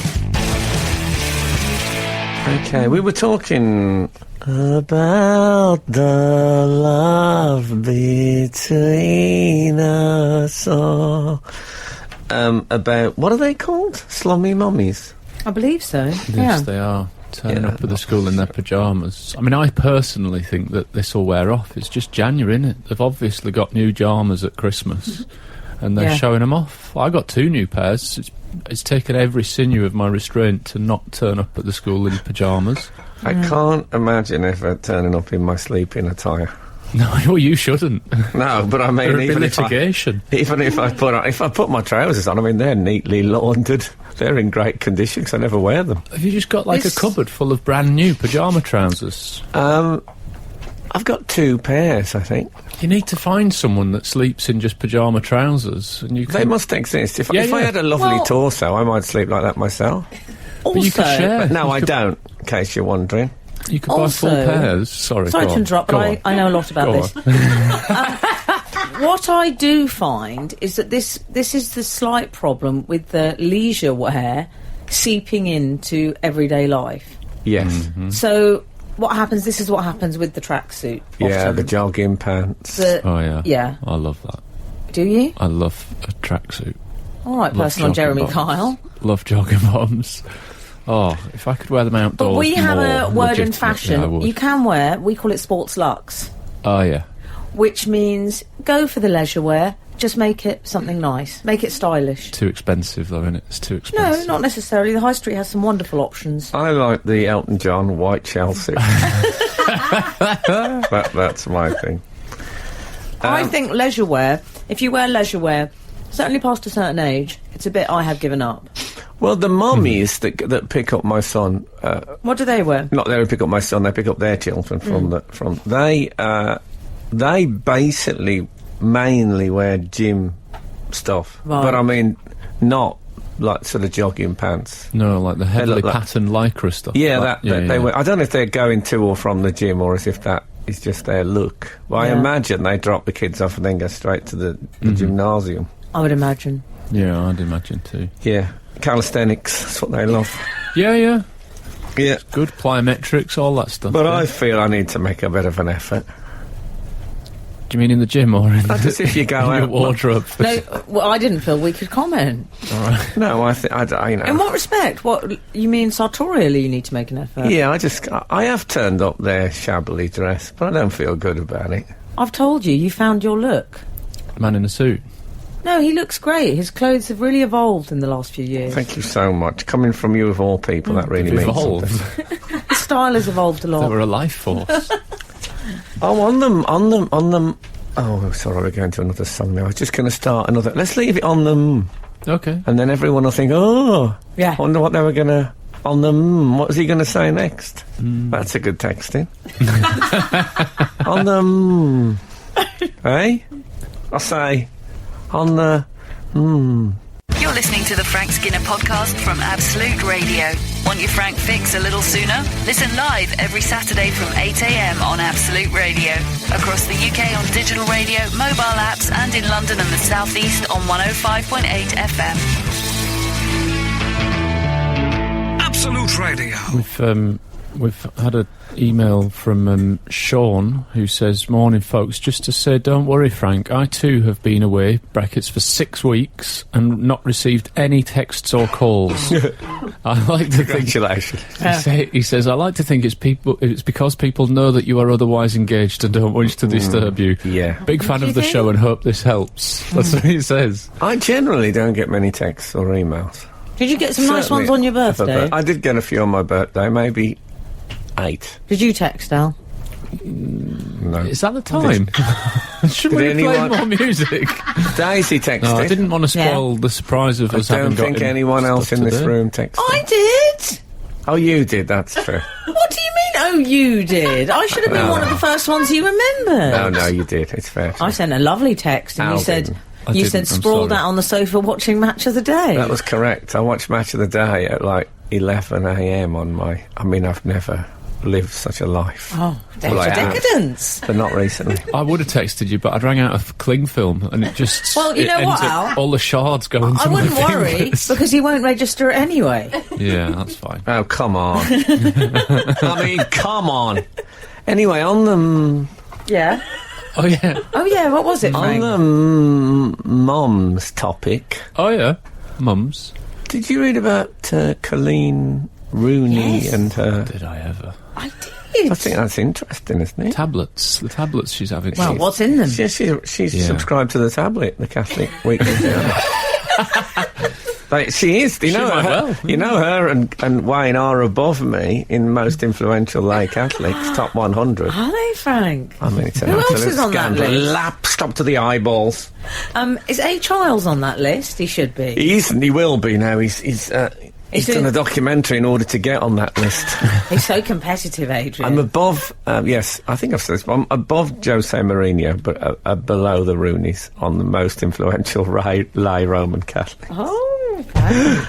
B: OK, we were talking about the love between us all. About, what are they called? Slummy Mummies?
D: I believe so.
C: Yes, they are. Turning up at the school in their pyjamas. I mean, I personally think that this will wear off. It's just January, isn't it? They've obviously got new pyjamas at Christmas, and they're showing them off. I got 2 new pairs. It's taken every sinew of my restraint to not turn up at the school in pyjamas.
B: I can't imagine ever turning up in my sleeping attire.
C: No, well, you shouldn't.
B: No, but I mean,
C: There'd be litigation.
B: Even if I put my trousers on, I mean, they're neatly laundered. They're in great condition because I never wear them.
C: Have you just got like a cupboard full of brand new pyjama trousers?
B: I've got 2 pairs, I think.
C: You need to find someone that sleeps in just pyjama trousers, and you can...
B: They must exist. If I had a lovely torso, I might sleep like that myself.
C: But you could share.
B: But no, I don't, in case you're wondering.
C: You could buy full pairs. Sorry
D: to interrupt, but I know a lot about this. What I do find is that this is the slight problem with the leisure wear seeping into everyday life.
B: Yes.
C: Mm-hmm.
D: So what happens? This is what happens with the tracksuit.
B: Yeah, the jogging pants.
D: Yeah.
C: I love that.
D: Do you?
C: I love a tracksuit.
D: All right, personal Jeremy Kyle.
C: Love jogging bottoms. Oh, if I could wear them outdoors.
D: But we have a word in fashion. You can wear, we call it sports luxe.
C: Oh, yeah.
D: Which means go for the leisure wear, just make it something nice. Make it stylish.
C: Too expensive, though, isn't it? It's too expensive.
D: No, not necessarily. The high street has some wonderful options.
B: I like the Elton John white Chelsea. That's my thing.
D: I think leisure wear, if you wear leisure wear, certainly past a certain age, it's a bit I have given up.
B: Well, the mummies that pick up my son...
D: what do they wear?
B: Not they pick up my son, they pick up their children they basically mainly wear gym stuff.
D: Right.
B: But I mean, not like sort of jogging pants.
C: No, like the heavily patterned lycra stuff.
B: Yeah, they wear. I don't know if they're going to or from the gym or as if that is just their look. But I imagine they drop the kids off and then go straight to the gymnasium.
D: I would imagine.
C: Yeah, I'd imagine too.
B: Yeah. Calisthenics, that's what they love.
C: Yeah.
B: Yeah.
C: Good plyometrics, all that stuff.
B: But I feel I need to make a bit of an effort.
C: Do you mean in the gym or in
B: just if you go out
C: your wardrobe?
D: No, well, I didn't feel we could comment.
C: All right.
B: No, I think I know.
D: In what respect? What you mean sartorially? You need to make an effort.
B: Yeah, I have turned up there shabbily dressed, but I don't feel good about it.
D: I've told you, you found your look.
C: Man in a suit.
D: No, he looks great. His clothes have really evolved in the last few years.
B: Thank you so much. Coming from you of all people, that really means something.
D: His style has evolved a lot.
C: They were a life force.
B: Oh, on them. Oh, sorry, we're going to another song now. I was just going to start another. Let's leave it on them.
C: Okay.
B: And then everyone will think, oh,
D: yeah.
B: I wonder what they were going to... On them. What was he going to say next? That's a good texting. On them. Eh? I'll say... On the...
A: You're listening to the Frank Skinner podcast from Absolute Radio. Want your Frank fix a little sooner? Listen live every Saturday from 8 a.m. on Absolute Radio. Across the UK on digital radio, mobile apps, and in London and the South East on 105.8 FM.
E: Absolute Radio.
C: We've had an email from Sean, who says, "Morning, folks. Just to say, don't worry, Frank. I too have been away (brackets for 6 weeks) and not received any texts or calls. I like to think.
B: Congratulations.
C: He says, I like to think it's because people know that you are otherwise engaged and don't wish to disturb you.
B: Yeah.
C: Big fan of the show and hope this helps." That's what he says.
B: I generally don't get many texts or emails.
D: Did you get some nice
B: Certainly
D: ones on your
B: have a
D: birthday?
B: I did get a few on my birthday, maybe 8.
D: Did you text, Al?
B: No.
C: Is that the time? Shouldn't we
B: Did
C: be playing
B: anyone-
C: more music?
B: Daisy texted.
C: No, I didn't want to spoil the surprise of
B: I
C: us having
B: don't
C: got
B: think
C: him
B: anyone else
C: stuff
B: in
C: to
B: this
C: do.
B: room texted.
D: I did!
B: Oh, you did, that's true.
D: What do you mean, oh, you did? I should have been one of the first ones you remembered.
B: No, you did. It's fair.
D: I sent a lovely text and
B: Al
D: you said...
B: didn't.
C: I
D: You
C: didn't,
D: said
C: I'm
D: sprawled
C: sorry.
D: out on the sofa watching Match of the Day.
B: That was correct. I watched Match of the Day at like 11 a.m. on my... I mean, I've never lived such a life.
D: Oh, there's
B: Well, I
D: your
B: have.
D: decadence.
B: But not recently.
C: I would have texted you, but I'd rang out a cling film, and it just...
D: Well, you
C: it
D: know what,
C: ended-
D: Al?
C: All the shards go into
D: I
C: my
D: wouldn't worry,
C: fingers.
D: because he won't register it anyway.
C: Yeah, that's fine.
B: Oh, come on. I mean, come on. Anyway, on the...
D: Yeah.
C: Oh, yeah.
D: Oh, yeah, what was it,
B: On
D: Frank?
B: the mums topic,
C: Oh, yeah. Mums.
B: did you read about Colleen Rooney
D: Yes.
B: and her...
C: Did I ever?
D: I did.
B: I think that's interesting, isn't it?
C: Tablets. The tablets she's having.
D: Well, what's in them?
B: She's
C: Yeah.
B: subscribed to the tablet, the Catholic Weekly Journal. Like, she is. You
C: She
B: know
C: might
B: her.
C: well.
B: You know her and Wayne are above me in most influential lay Catholics, top 100.
D: Are they, Frank?
B: I mean, it's an
D: Who else
B: absolute
D: is on that
B: scandal.
D: list?
B: Lapsed up to the eyeballs.
D: Is A. Childs on that list? He should be.
B: He isn't. He will be now. He's
D: Is
B: done
D: it-
B: a documentary in order to get on that list.
D: He's so competitive, Adrian.
B: I'm above. Yes, I think I've said this. But I'm above Jose Mourinho, but below the Rooneys on the most influential lay Roman Catholic.
D: Oh, okay.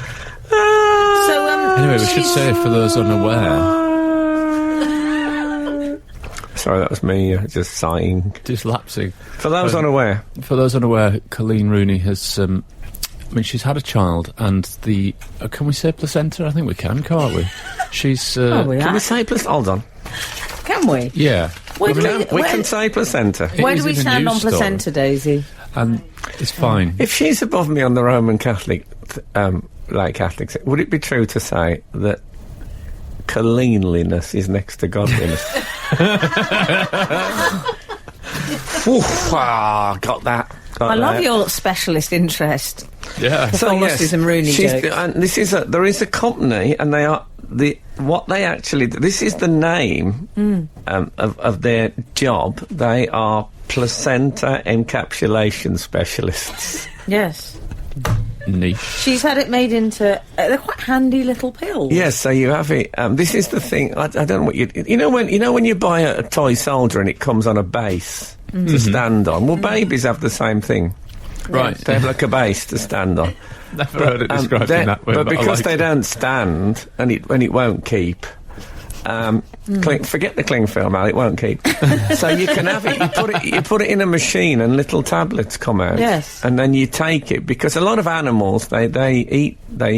D: So,
C: Anyway, we should say, for those unaware,
B: Sorry, that was me just sighing.
C: just lapsing.
B: For those unaware,
C: For those unaware, Colleen Rooney has. I mean, she's had a child, and the. Can we say placenta? I think we can, can't we? She's.
D: Oh, we
B: can
D: are.
B: we say placenta? Hold on.
D: Can we?
C: Yeah.
D: Where do
B: We can say placenta.
C: It
D: Where
C: is
D: do we
C: in the
D: stand
C: news
D: on
C: story.
D: placenta, Daisy?
C: And it's fine.
B: If she's above me on the Roman Catholic, like Catholics, would it be true to say that cleanliness is next to godliness? Oof, got that.
D: I love your specialist interest.
C: Yeah.
D: Catholicism Rooney
B: she's
D: jokes.
B: and this is there is a company, and they are what they actually do. This is the name of their job. They are placenta encapsulation specialists.
D: Yes.
C: Niche.
D: She's had it made into... they're quite handy little pills.
B: Yes, so you have it. This is the thing. I don't know what you know when you buy a toy soldier and it comes on a base to stand on. Well, babies have the same thing.
C: Right.
B: They have like a base to stand on.
C: Never heard it described in that way.
B: But
C: I
B: because
C: like
B: they
C: it.
B: don't stand and it won't keep. Forget the cling film, Al. It won't keep. So you can have it. You put it in a machine, and little tablets come out.
D: Yes.
B: And then you take it, because a lot of animals they eat their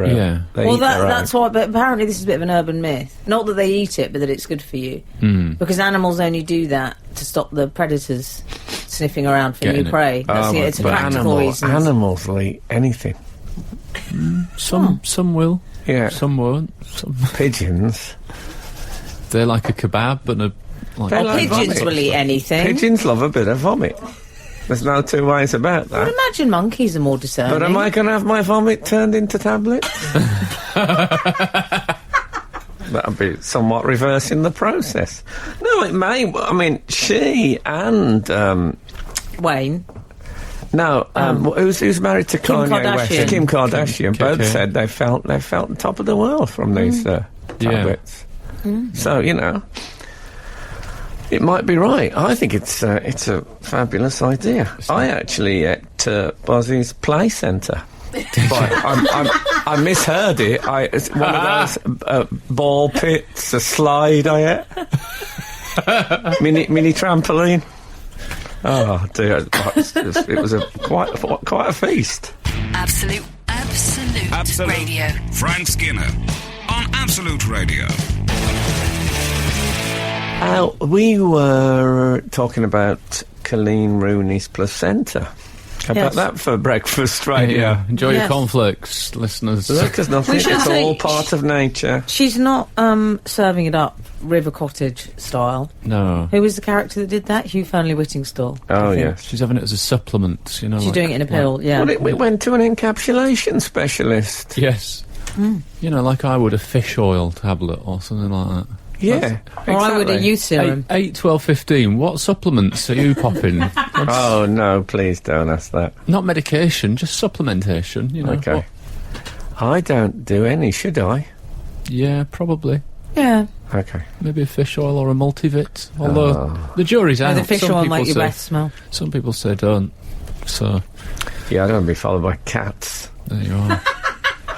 C: Yeah.
B: They
D: Well,
B: eat their
D: that's
B: own.
D: why... But apparently this is a bit of an urban myth. Not that they eat it, but that it's good for you. Because animals only do that to stop the predators sniffing around for
C: Getting
D: new
C: it.
D: prey. That's
B: my
D: it's
B: God.
D: practical reasons.
B: Animals will eat anything.
C: Some will.
B: Yeah.
C: Some won't. Some,
B: Pigeons.
C: they're like a kebab and a. Like,
B: They like
D: Pigeons
B: vomit.
D: will eat anything.
B: Pigeons love a bit of vomit. There's no two ways about
D: I would
B: that.
D: imagine monkeys are more discerning.
B: But am I going to have my vomit turned into tablets? That'll be somewhat reversing the process. No, it may. I mean, she and
D: Wayne.
B: who's married to
D: Kim
B: Kanye West?
D: Kardashian.
B: Kim Kardashian.
C: Kim
B: Both
C: K.
B: said they felt top of the world from these tablets. So it might be right. I think it's a fabulous idea. I actually ate Bozzy's Play Centre. I misheard it. It's one of those ball pits, a slide I ate. mini trampoline. Oh dear, it was quite a feast.
A: Absolute Radio.
E: Frank Skinner on Absolute Radio.
B: We were talking about Colleen Rooney's placenta. How about that for breakfast radio?
C: Yeah. Enjoy your
D: Yes.
C: cornflakes, listeners.
B: Look, there's nothing.
D: We should
B: It's
D: say
B: all part of nature.
D: She's not serving it up River Cottage style.
C: No.
D: Who was the character that did that? Hugh Fearnley Whittingstall.
B: Oh,
D: I think.
B: yes.
C: She's having it as a supplement, you know.
D: She's
C: like-
D: doing it in a pill, yeah.
B: Well, we went to an encapsulation specialist.
C: Yes. You know, like I would a fish oil tablet or something like that.
B: Yeah.
D: Or I would a
B: exactly.
D: youth serum.
C: 8, 12, 15. What supplements are you popping?
B: Oh, no, please don't ask that.
C: Not medication, just supplementation, you know.
B: Okay. I don't do any, should I?
C: Yeah, probably.
D: Yeah.
B: Okay.
C: Maybe a fish oil or a multivit. Although the jury's out.
D: The fish
C: Some
D: oil
C: people
D: make your
C: say-
D: breath smell.
C: Some people say don't. So,
B: Yeah, I don't want to be followed by cats.
C: there you are.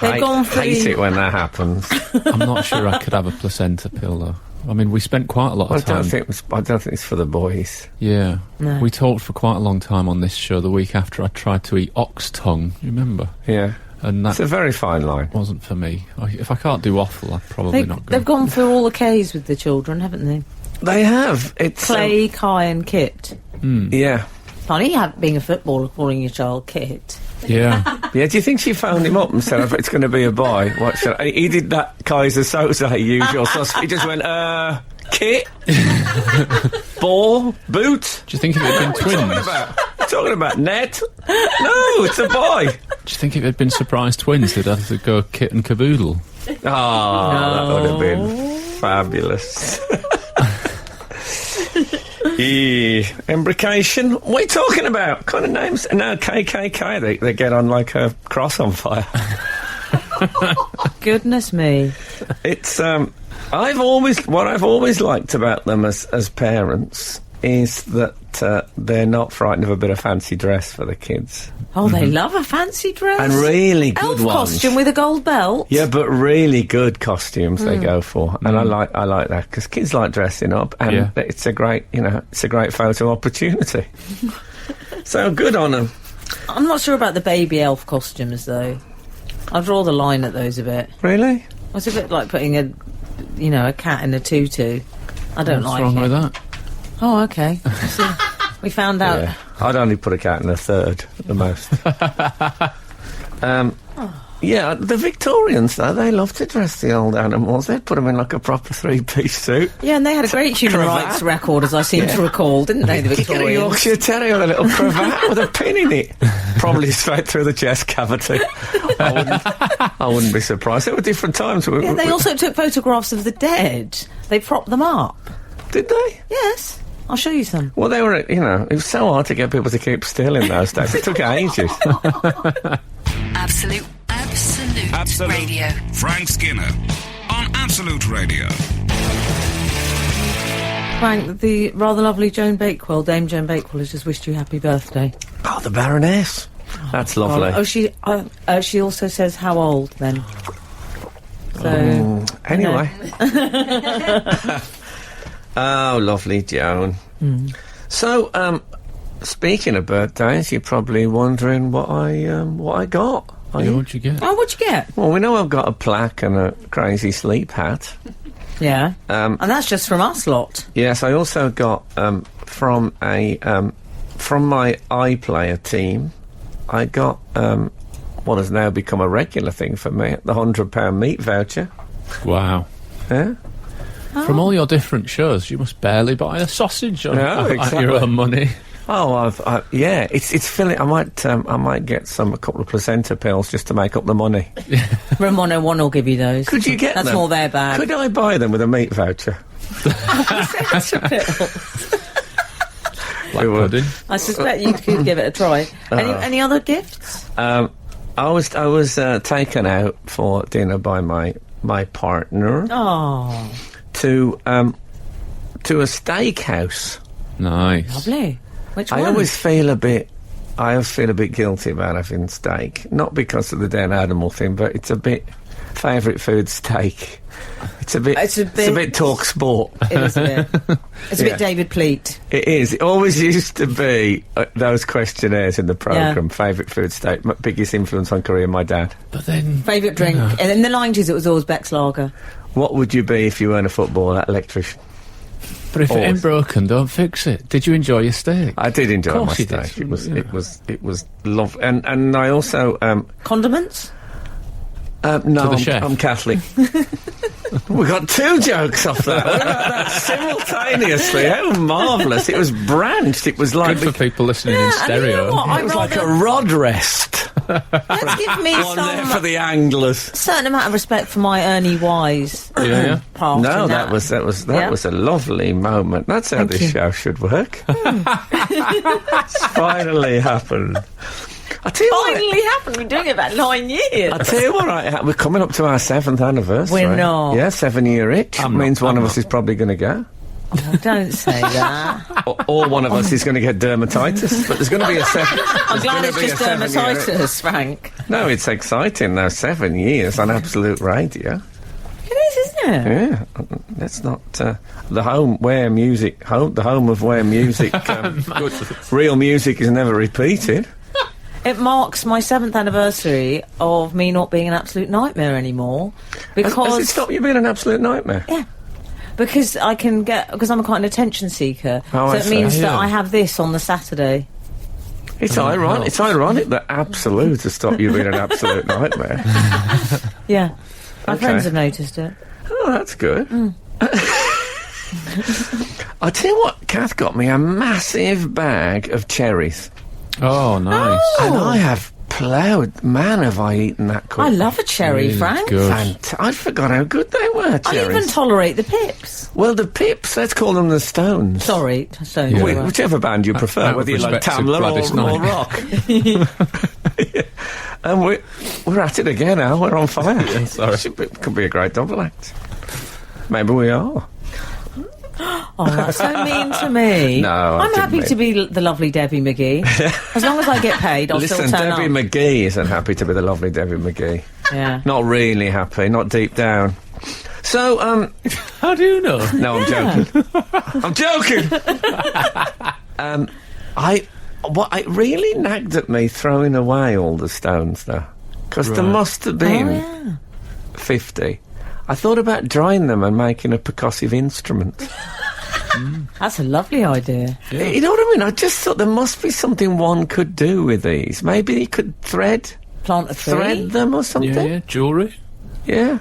D: They've gone for
B: hate
D: the-
B: it when that happens.
C: I'm not sure I could have a placenta pill, though. I mean, we spent quite a lot
B: I
C: of time...
B: don't think it's for the boys.
C: Yeah.
D: No.
C: We talked for quite a long time on this show the week after I tried to eat ox tongue, you remember?
B: Yeah.
C: And
B: It's
C: that
B: a very fine line.
C: wasn't for me. If I can't do offal, I'm probably not
D: They've
C: going.
D: gone for all the K's with the children, haven't they?
B: They have. It's
D: Clay, Kai and Kit.
B: yeah.
D: Funny being a footballer calling your child Kit.
C: Yeah.
B: Yeah, do you think she phoned him up and said, "If it's going to be a boy, what should I..." He did that Kaiser Soze usual stuff. He just went, kit, ball, boot.
C: Do you think if it had been twins?
B: Talking about net? No, it's a boy.
C: Do you think if it had been surprise twins, they'd have to go kit and caboodle?
B: Oh, that would have been fabulous. Embrocation? What are you talking about? What kind of names? No, KKK. They get on like a cross on fire.
D: Goodness me.
B: It's I've always liked about them as parents is that they're not frightened of a bit of fancy dress for the kids,
D: Oh, they love a fancy dress.
B: and really good
D: Elf
B: ones.
D: costume with a gold belt.
B: Yeah, but really good costumes they go for, and I like that because kids like dressing up, and
C: Yeah.
B: it's a great photo opportunity. So good on them.
D: I'm not sure about the baby elf costumes, though. I'll draw the line at those a bit.
B: Really?
D: It's a bit like putting a cat in a tutu. I don't
C: What's
D: like
C: wrong
D: it.
C: with that?
D: Oh, okay. See, we found out.
B: Yeah. I'd only put a cat in a third at the most. Yeah, the Victorians, though, they love to dress the old animals. They'd put them in like a proper three-piece suit.
D: Yeah, and they had a great human
B: Cravat.
D: rights record, as I seem to recall, didn't they, the
B: You get a
D: Victorians?
B: Yorkshire Terrier with a little cravat with a pin in it. Probably straight through the chest cavity. I wouldn't be surprised. There were different times.
D: Yeah, they also took photographs of the dead. They propped them up.
B: Did they?
D: Yes. I'll show you some.
B: Well, they were, it was so hard to get people to keep still in those days. It took ages.
A: Absolute Radio.
E: Frank Skinner on Absolute Radio.
D: Frank, the rather lovely Joan Bakewell, Dame Joan Bakewell, has just wished you happy birthday.
B: Oh, the Baroness. That's lovely.
D: She also says how old then. So
B: Anyway. Oh, lovely Joan. So, speaking of birthdays, you're probably wondering what I got. Are
C: Yeah,
B: you?
C: what'd you get?
D: Oh, what'd you get?
B: Well, we know I've got a plaque and a crazy sleep hat.
D: Yeah. And that's just from us lot.
B: Yes, I also got from my iPlayer team. I got what has now become a regular thing for me, the £100 meat voucher.
C: Wow.
B: Yeah.
C: From all your different shows, you must barely buy a sausage on
B: No,
C: at
B: exactly.
C: your own money.
B: Oh, yeah, it's filling. I might get a couple of placenta pills just to make up the money.
D: Ramona One will give you those.
B: Could you get
D: That's
B: them?
D: more their bag.
B: Could I buy them with a meat voucher?
C: Like
B: It would.
C: pudding.
D: I suspect you could give it a try. Any other gifts?
B: I was taken out for dinner by my partner
D: Oh,
B: to a steakhouse.
C: Nice.
D: lovely. Which
B: I
D: one?
B: always feel a bit guilty about having steak, not because of the dead animal thing, but it's a bit favourite food steak. It's a bit talk sport.
D: It is a bit. It's a
B: Yeah.
D: bit David Pleat.
B: It is. It always used to be those questionnaires in the programme. Favourite food steak. My biggest influence on career, my dad.
C: But then...
D: Favourite drink. And in the 90s, it was always Beck's Lager.
B: What would you be if you weren't a footballer? Electrician.
C: But if it ain't broken, don't fix it. Did you enjoy your steak?
B: I did enjoy my
C: Course you
B: steak.
C: did.
B: It was lovely, and I also
D: Condiments?
B: no,
C: the chef.
B: I'm Catholic. We got 2 jokes off that. We got that simultaneously. How marvellous! It was branched. It was like
C: Good for people listening in
D: and you
C: stereo.
D: know what?
B: it was like a rod rest.
D: Let's give me
B: One there for
D: some
B: the anglers.
D: certain amount of respect for my Ernie Wise
C: Yeah.
D: part.
B: No,
D: in
B: that was a lovely moment. That's how
D: Thank
B: this
D: you.
B: show should work. It's finally happened. I tell you what.
D: finally happened. We've been doing it about 9 years.
B: I tell you what, we're coming up to our 7th anniversary.
D: We're not.
B: Yeah, 7 year itch. Means one of us is probably going to go.
D: Oh, don't say that.
B: Or one of us is going to get dermatitis. But there's going to be a 7.
D: I'm glad it's just dermatitis, Frank.
B: No, it's exciting now. 7 years on Absolute Radio.
D: It is, isn't it?
B: Yeah, that's not the home where music. The home of where music. Real music is never repeated.
D: It marks my 7th anniversary of me not being an absolute nightmare anymore.
B: Has it stopped you being an absolute nightmare?
D: Yeah. Because I'm quite an attention seeker.
B: Oh,
D: so
B: I
D: it
B: see.
D: means that
C: Yeah.
D: I have this on the Saturday.
B: It's ironic. It's ironic that Absolute has stopped you being an absolute nightmare.
D: Yeah. My
B: Okay.
D: friends have noticed it.
B: Oh, that's good. I tell you what, Kath got me a massive bag of cherries,
C: Oh, nice.
B: and I have ploughed. Man, have I eaten that
D: I
B: cookie.
D: love a cherry,
C: Really
D: Frank.
C: good.
B: I forgot how good they were,
D: I even
B: cherries.
D: tolerate the pips.
B: Well, the pips, let's call them the Stones.
D: Sorry, so
C: Yeah.
B: Whichever band you prefer,
C: out of
B: whether you like
C: respect to
B: Tamla
C: Gladys
B: or
C: Knight.
B: rock. Yeah. And we're at it again now. We're on fire.
C: sorry.
B: Could be a great double act. Maybe we are.
D: Oh, that's so mean to me.
B: No, I
D: I'm
B: didn't
D: happy
B: mean-
D: to be the lovely Debbie McGee. As long as I get paid, I'll
B: Listen,
D: still turn
B: Debbie
D: up.
B: McGee isn't happy to be the lovely Debbie McGee.
D: Yeah.
B: Not really happy, not deep down. So,
C: How do you know?
B: no, I'm joking. I'm joking! It really nagged at me throwing away all the Stones, though. Because there
C: Right.
B: must have been
D: Oh, yeah.
B: 50. I thought about drying them and making a percussive instrument.
D: That's a lovely idea.
B: You know what I mean? I just thought there must be something one could do with these. Maybe you could thread
D: Plant a tree.
B: them or something.
C: Yeah, jewellery.
B: Yeah.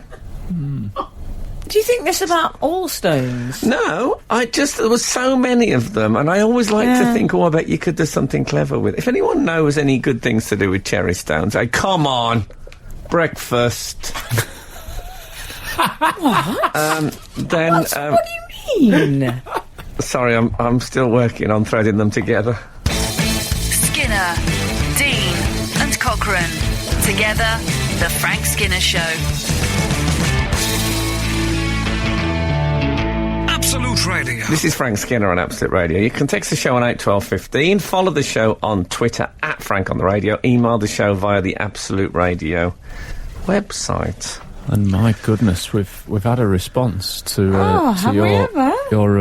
D: Do you think this about all stones?
B: No, there was so many of them, and I always like to
D: Yeah.
B: think, I bet you could do something clever with it. If anyone knows any good things to do with cherry stones, come on, breakfast. Then,
D: What do you mean?
B: sorry, I'm still working on threading them together.
A: Skinner, Dean, and Cochrane. Together, The Frank Skinner Show.
E: Absolute Radio.
B: This is Frank Skinner on Absolute Radio. You can text the show on 81215, follow the show on Twitter at Frank on the Radio, email the show via the Absolute Radio website.
C: And my goodness, we've had a response to
D: have we ever?
C: your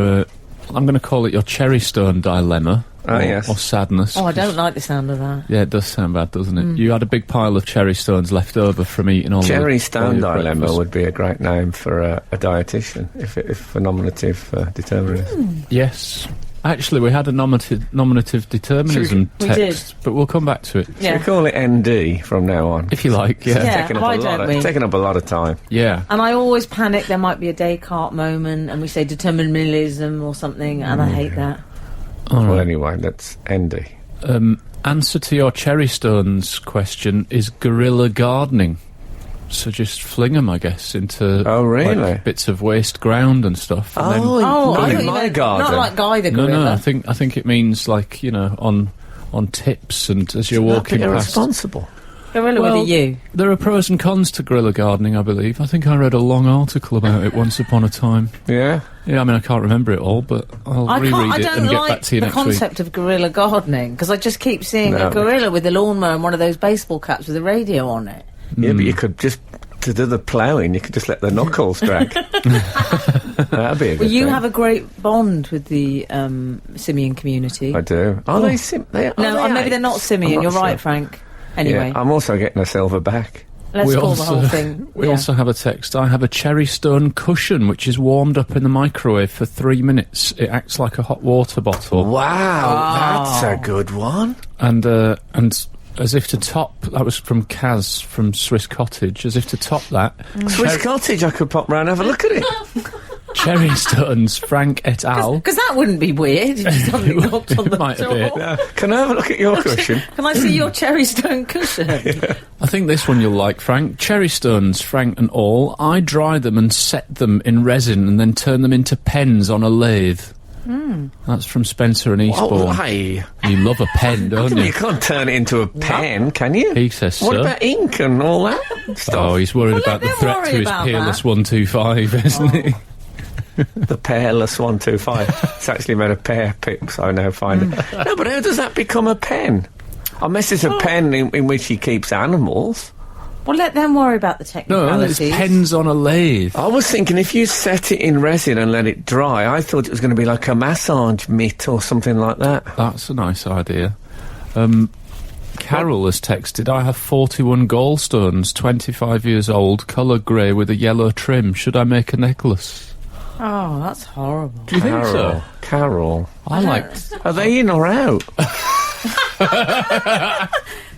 C: I'm going to call it your cherry stone dilemma.
B: Oh,
C: or,
B: yes.
C: or sadness.
D: Oh, I don't like the sound of that.
C: Yeah, it does sound bad, doesn't it? You had a big pile of cherry stones left over from eating all
B: Cherry
C: all
B: Stone
C: your
B: Dilemma
C: breakfast.
B: would be a great name for a dietitian, if a nominative determinism.
C: Yes. Actually, we had a nominative determinism
D: We
C: text, but we'll come back to it.
B: Should we call it ND from now on?
C: If you like, yeah.
D: Yeah.
B: Taking up
D: why
B: a lot
D: don't we?
B: taking up a lot of time.
C: Yeah.
D: And I always panic there might be a Descartes moment and we say determinism or something, and I hate that.
C: All
B: Well,
C: right.
B: anyway, that's ND.
C: Answer to your cherry stones question is guerrilla gardening. So just fling them, I guess, into
B: Oh, really?
C: like, bits of waste ground and stuff. And then,
D: Oh,
B: not
D: I
B: in
D: thought you
B: my
D: meant
B: garden.
D: not like Guy the
C: no,
D: gorilla.
C: I think it means like on tips and as you're walking
B: That'd be
C: past.
B: irresponsible.
D: Gorilla
C: Well,
D: with a U.
C: There are pros and cons to guerrilla gardening, I believe. I think I read a long article about it once upon a time.
B: Yeah.
C: Yeah, I mean, I can't remember it all, but I'll
D: I
C: reread it
D: don't
C: and get
D: like
C: back to you
D: the
C: next week.
D: concept of guerrilla gardening because I just keep seeing
B: No.
D: a gorilla with a lawnmower and one of those baseball caps with a radio on it.
B: Yeah, but you could just, to do the ploughing, you could just let the knuckles drag. That'd be a good
D: Well, you
B: thing.
D: have a great bond with the simian community.
B: I do. Are they
D: No, maybe they're not
B: apes?
D: simian.
B: I'm
D: You're
B: not
D: right,
B: sure.
D: Frank. Anyway,
B: Yeah, I'm also getting a silver back.
D: Let's call the whole thing.
C: We also have a text. I have a cherry stone cushion which is warmed up in the microwave for 3 minutes. It acts like a hot water bottle.
B: Wow, that's a good one.
C: And as if to top, that was from Kaz from Swiss Cottage. As if to top that,
B: Swiss Cottage, I could pop round and have a look at it.
C: Cherry Stones, Frank et al.
D: Because that wouldn't be weird if somebody knocked on the
C: might
D: door.
C: a bit.
B: Can I have a look at your cushion?
D: Can I see your cherry stone cushion?
C: I think this one you'll like, Frank. Cherry stones, Frank and all. I dry them and set them in resin and then turn them into pens on a lathe. That's from Spencer and Eastbourne.
B: Oh, hey.
C: You love a pen, don't you?
B: You can't turn it into a pen, can you?
C: He says so.
B: What about ink and all that stuff?
C: Oh, he's worried
D: Well,
C: about the
D: let them
C: threat
D: worry
C: to his
D: about
C: peerless
D: that.
C: 125, isn't he?
B: The pearless 125. It's actually made of pear pips, I now find it. No, but how does that become a pen? Unless it's a pen in which he keeps animals.
D: Well, let them worry about the
C: No,
D: technicalities.
C: it's pens on a lathe.
B: I was thinking if you set it in resin and let it dry, I thought it was going to be like a massage mitt or something like that.
C: That's a nice idea. Carol has texted, I have 41 gallstones, 25 years old, colour grey with a yellow trim. Should I make a necklace?
D: Oh, that's horrible.
C: Do you think so?
B: Carol.
C: I liked...
B: Are they in or out?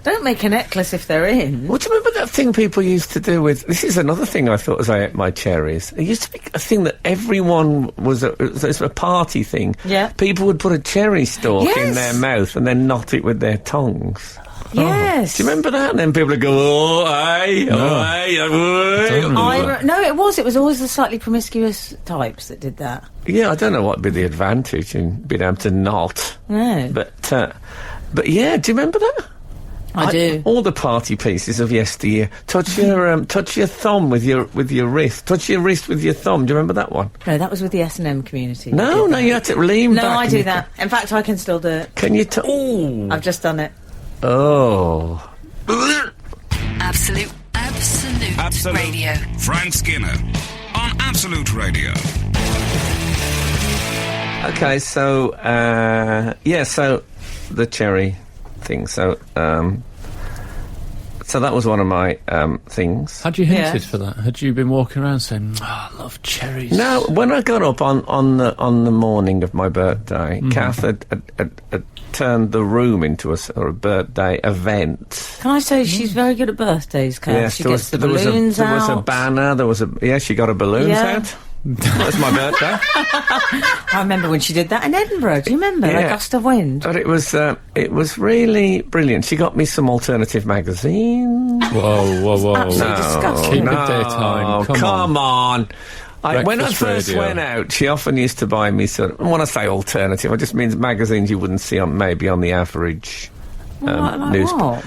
D: Don't make a necklace if they're in.
B: Well, do you remember that thing people used to do with... This is another thing I thought as I ate my cherries. It used to be a thing that everyone was... It was a party thing.
D: Yeah.
B: People would put a cherry stalk in
D: Yes.
B: their mouth and then knot it with their tongues.
D: Yes.
B: Do you remember that? And then people would go, oh, aye, oh, aye, oh,
C: Don't
B: aye.
C: remember.
D: No, it was always the slightly promiscuous types that did that.
B: Yeah, I don't know what would be the advantage in being able to knot.
D: No.
B: But yeah, do you remember that?
D: I do.
B: All the party pieces of yesteryear. Touch your thumb with your wrist. Touch your wrist with your thumb. Do you remember that one?
D: No, that was with the S&M community.
B: No, you had to lean back.
D: No, I
B: and
D: do
B: you-
D: that. In fact, I can still do it.
B: Can you? Oh,
D: I've just done it.
B: oh.
A: Absolute Radio.
E: Frank Skinner on Absolute Radio.
B: Okay, so so the cherry thing. So that was one of my things.
C: Had you hinted
D: Yes.
C: for that? Had you been walking around saying, I love cherries?
B: No, when I got up on the morning of my birthday, Kath had turned the room into a sort of birthday event.
D: Can I say she's very good at birthdays, Kat?
B: Yes,
D: She gets the balloons
B: there was a
D: out.
B: banner. She got her balloons
D: Yeah.
B: out. That was my birthday.
D: I remember when she did that in Edinburgh. Do you remember?
B: Yeah.
D: A gust of wind.
B: But it was really brilliant. She got me some alternative magazines.
C: Whoa.
D: Absolutely disgusting.
C: Keep it daytime. Come
B: on. When I
C: Breakfast
B: first
C: radio.
B: went out, she often used to buy me sort of... When I say alternative, it just means magazines you wouldn't see on the average
D: Like
B: newspaper.
D: what?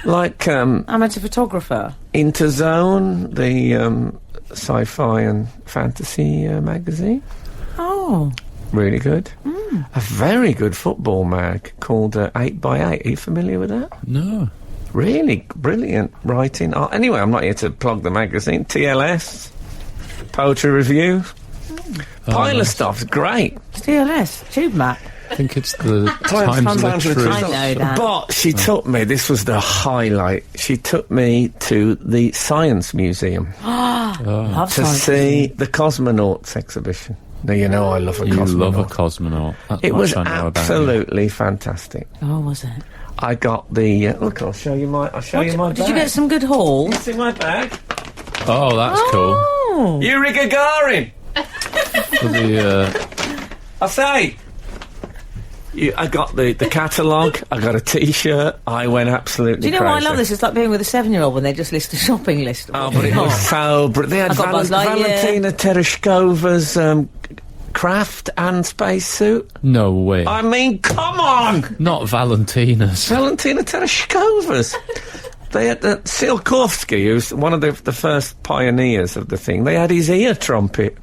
B: Like
D: Amateur photographer.
B: Interzone, the sci-fi and fantasy magazine.
D: Oh.
B: Really good. A very good football mag called 8x8. Are you familiar with that?
C: No.
B: Really brilliant writing. Anyway, I'm not here to plug the magazine. TLS, Poetry Review, pile of
C: nice.
B: stuff. Great.
D: TLS. Tube map.
C: I think it's the Times of the Truth.
D: I know that.
B: But she took me, this was the highlight, she took me to the Science Museum
D: Love
B: to
D: science.
B: see the Cosmonauts exhibition. Now, you know I love a
C: You
B: cosmonaut.
C: love a cosmonaut. That
B: It
C: much
B: was
C: I know about you.
B: absolutely fantastic.
D: Oh, was it?
B: I got the... look, I'll show you my bag.
D: Did you get some good hauls?
B: See my bag?
C: Oh, that's
D: Oh.
B: Yuri Gagarin!
C: cool. For the,
B: I say... I got the catalogue, I got a T-shirt, I went absolutely
D: Do you know
B: crazy.
D: why I love this? It's like being with a 7-year-old when they just list a shopping list. Of
B: Oh,
D: what
B: but
D: they
B: it was
D: want.
B: so... They had
D: I got Buzz Lightyear.
B: Valentina Tereshkova's craft and spacesuit.
C: no way.
B: I mean, come on!
C: Not Valentina's.
B: Valentina Tereshkova's. They had Tsiolkovsky, who's one of the first pioneers of the thing. They had his ear trumpet.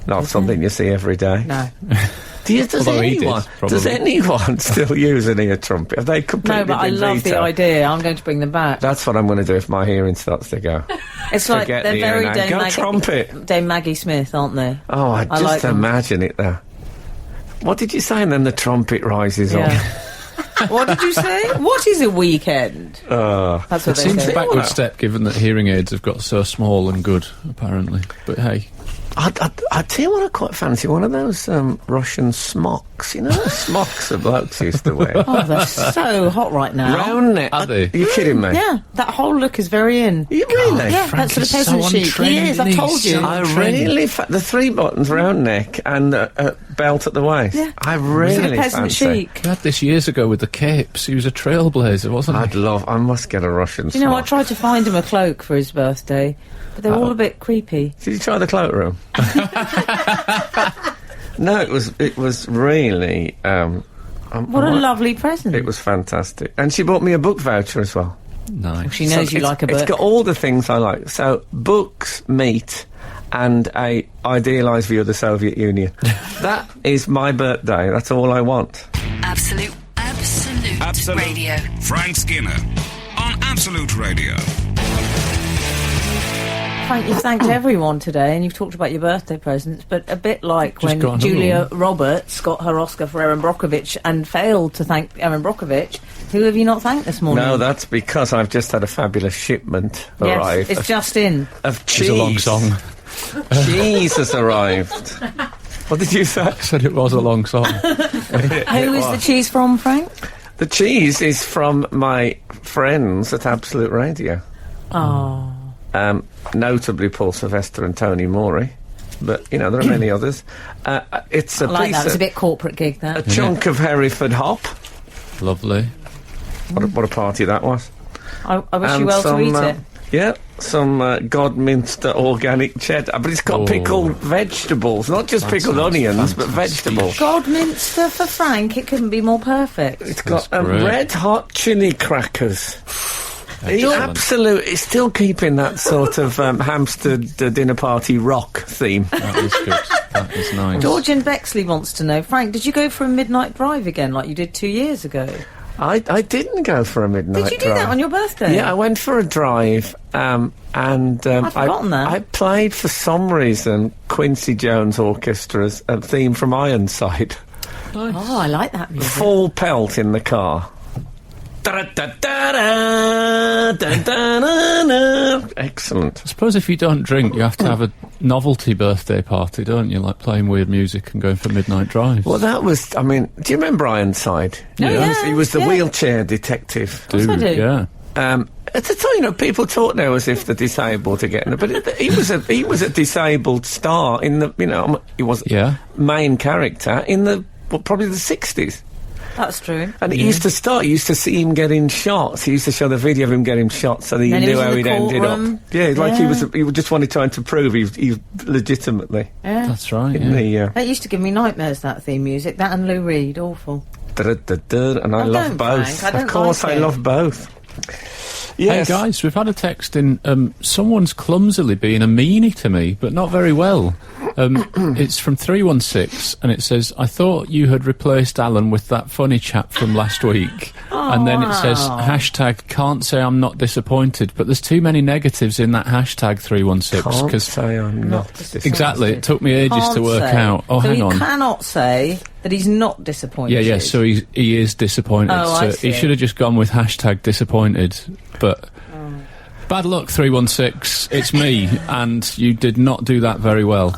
B: Not something you see every day.
D: No.
B: Does
C: Although he did,
B: anyone
C: probably.
B: still use an ear trumpet? Have they completely
D: No, but I
B: been
D: love the
B: vetoed?
D: idea. I'm going to bring them back.
B: That's what I'm going to do if my hearing starts to go.
D: It's like
B: Forget
D: they're
B: the
D: very
B: ear now. Go trumpet.
D: Dame Maggie Smith, aren't they?
B: Oh, I just
D: like them.
B: imagine it there. What did you say? And then the trumpet rises
D: Yeah.
B: on.
D: What did you say? What is a weekend? That's what
C: It
D: they
C: seems
D: say.
C: a backward step, given that hearing aids have got so small and good, apparently. But hey,
B: I tell you what I quite fancy, one of those Russian smocks. You know those smocks that blokes used to wear?
D: Oh, they're so hot right now.
B: Round neck.
C: Are they?
B: Are you kidding me?
D: Yeah, that whole look is very in.
B: Are you really?
D: Yeah,
C: Frank
D: that's sort of
C: is so
D: peasant chic.
C: on
D: He is,
C: trend,
D: I told
C: isn't he?
D: you.
C: So-
B: I
C: trendy.
B: really the 3 buttons round neck and a belt at the waist.
D: Yeah.
B: I
D: Sort of
B: really
D: peasant
B: fancy.
D: chic.
C: he had this years ago with the capes. He was a trailblazer, wasn't he?
B: I must get a Russian
D: You know, I
B: smock.
D: tried to find him a cloak for his birthday, but they're all a bit creepy.
B: Did you try the cloakroom? No, it was really.
D: What a lovely present.
B: It was fantastic, and she bought me a book voucher as well.
C: Nice.
D: She knows you like a book.
B: It's got all the things I like. So books, meat, and a idealised view of the Soviet Union. That is my birthday. That's all I want.
A: Absolute Radio.
E: Frank Skinner on Absolute Radio.
D: Frank, you've thanked everyone today, and you've talked about your birthday presents, but a bit like
C: Just got
D: when
C: another
D: Julia
C: one.
D: Roberts got her Oscar for Erin Brockovich and failed to thank Erin Brockovich. Who have you not thanked this morning?
B: No, that's because I've just had a fabulous shipment
D: Yes,
B: arrive
D: it's just in.
B: of cheese.
C: It's a long song.
B: Cheese has arrived. What did you say?
C: I said it was a long song.
D: Who is the cheese from, Frank?
B: The cheese is from my friends at Absolute Radio.
D: Oh.
B: Notably Paul Sylvester and Tony Morey, but you know there are many others. It's a
D: I like
B: piece
D: that. It was a
B: of
D: bit corporate gig,
B: a
D: that.
B: chunk of Hereford hop.
C: Lovely.
B: What a party that was!
D: I wish you
B: And
D: well
B: some,
D: to eat it.
B: Yeah, some Godminster organic cheddar, but it's got
C: Oh.
B: pickled vegetables, not just pickled
C: sounds
B: onions, but
C: fantastic.
B: vegetables.
D: Godminster for Frank, it couldn't be more perfect.
B: It's got
C: That's great.
B: red hot chili crackers. He
C: Excellent.
B: absolutely is still keeping that sort of Hampstead dinner party rock theme.
C: That is good. That is nice.
D: George in Bexley wants to know, Frank, did you go for a midnight drive again like you did 2 years ago?
B: I didn't go for a midnight
D: Did you do
B: drive.
D: that on your birthday?
B: Yeah, I went for a drive, and
D: I'd forgotten that.
B: I played for some reason Quincy Jones Orchestra's theme from Ironside.
D: Oh, I like that music.
B: Full pelt in the car. Excellent.
C: I suppose if you don't drink, you have to have a novelty birthday party, don't you? Like playing weird music and going for midnight drives.
B: Well, that was. I mean, do you remember Ironside?
D: Oh, yeah,
B: He was the
D: yeah.
B: wheelchair detective.
D: course I do.
C: Yeah.
B: At the time, you know, people talk now as if the disabled are getting it, but he was a disabled star in the, you know, he was
C: Yeah.
B: main character in the probably the 60s.
D: That's true.
B: And it used to start. You used to see him getting shot. He used to show the video of him getting shot, so that you
D: Then he
B: knew
D: was in
B: how
D: the
B: he'd ended
D: courtroom.
B: up. Yeah, like he
D: Yeah.
B: was just wanted trying to prove he legitimately.
D: Yeah.
C: That's right.
B: In
C: Yeah.
B: the
D: That used to give me nightmares, that theme music. That and Lou Reed, awful.
B: and I
D: Oh,
B: love
D: don't,
B: both.
D: Frank, I don't
B: Of course,
D: like
B: I
D: it.
B: love both. Yes.
C: Hey guys, we've had a text in. Someone's clumsily being a meanie to me, but not very well. It's from 316, and it says, "I thought you had replaced Alan with that funny chap from last week." And then it says, hashtag can't say I'm not disappointed, but there's too many negatives in that hashtag 316
B: Can't
C: because
B: say I'm not disappointed.
C: exactly it took me ages to
D: Can't
C: work
D: say.
C: out. Oh,
D: so
C: hang
D: he
C: on.
D: cannot say that he's not disappointed.
C: Yeah, so he is disappointed.
D: Oh, I
C: so he
D: see.
C: should have just gone with hashtag disappointed. But bad luck, 316. It's me, and you did not do that very well.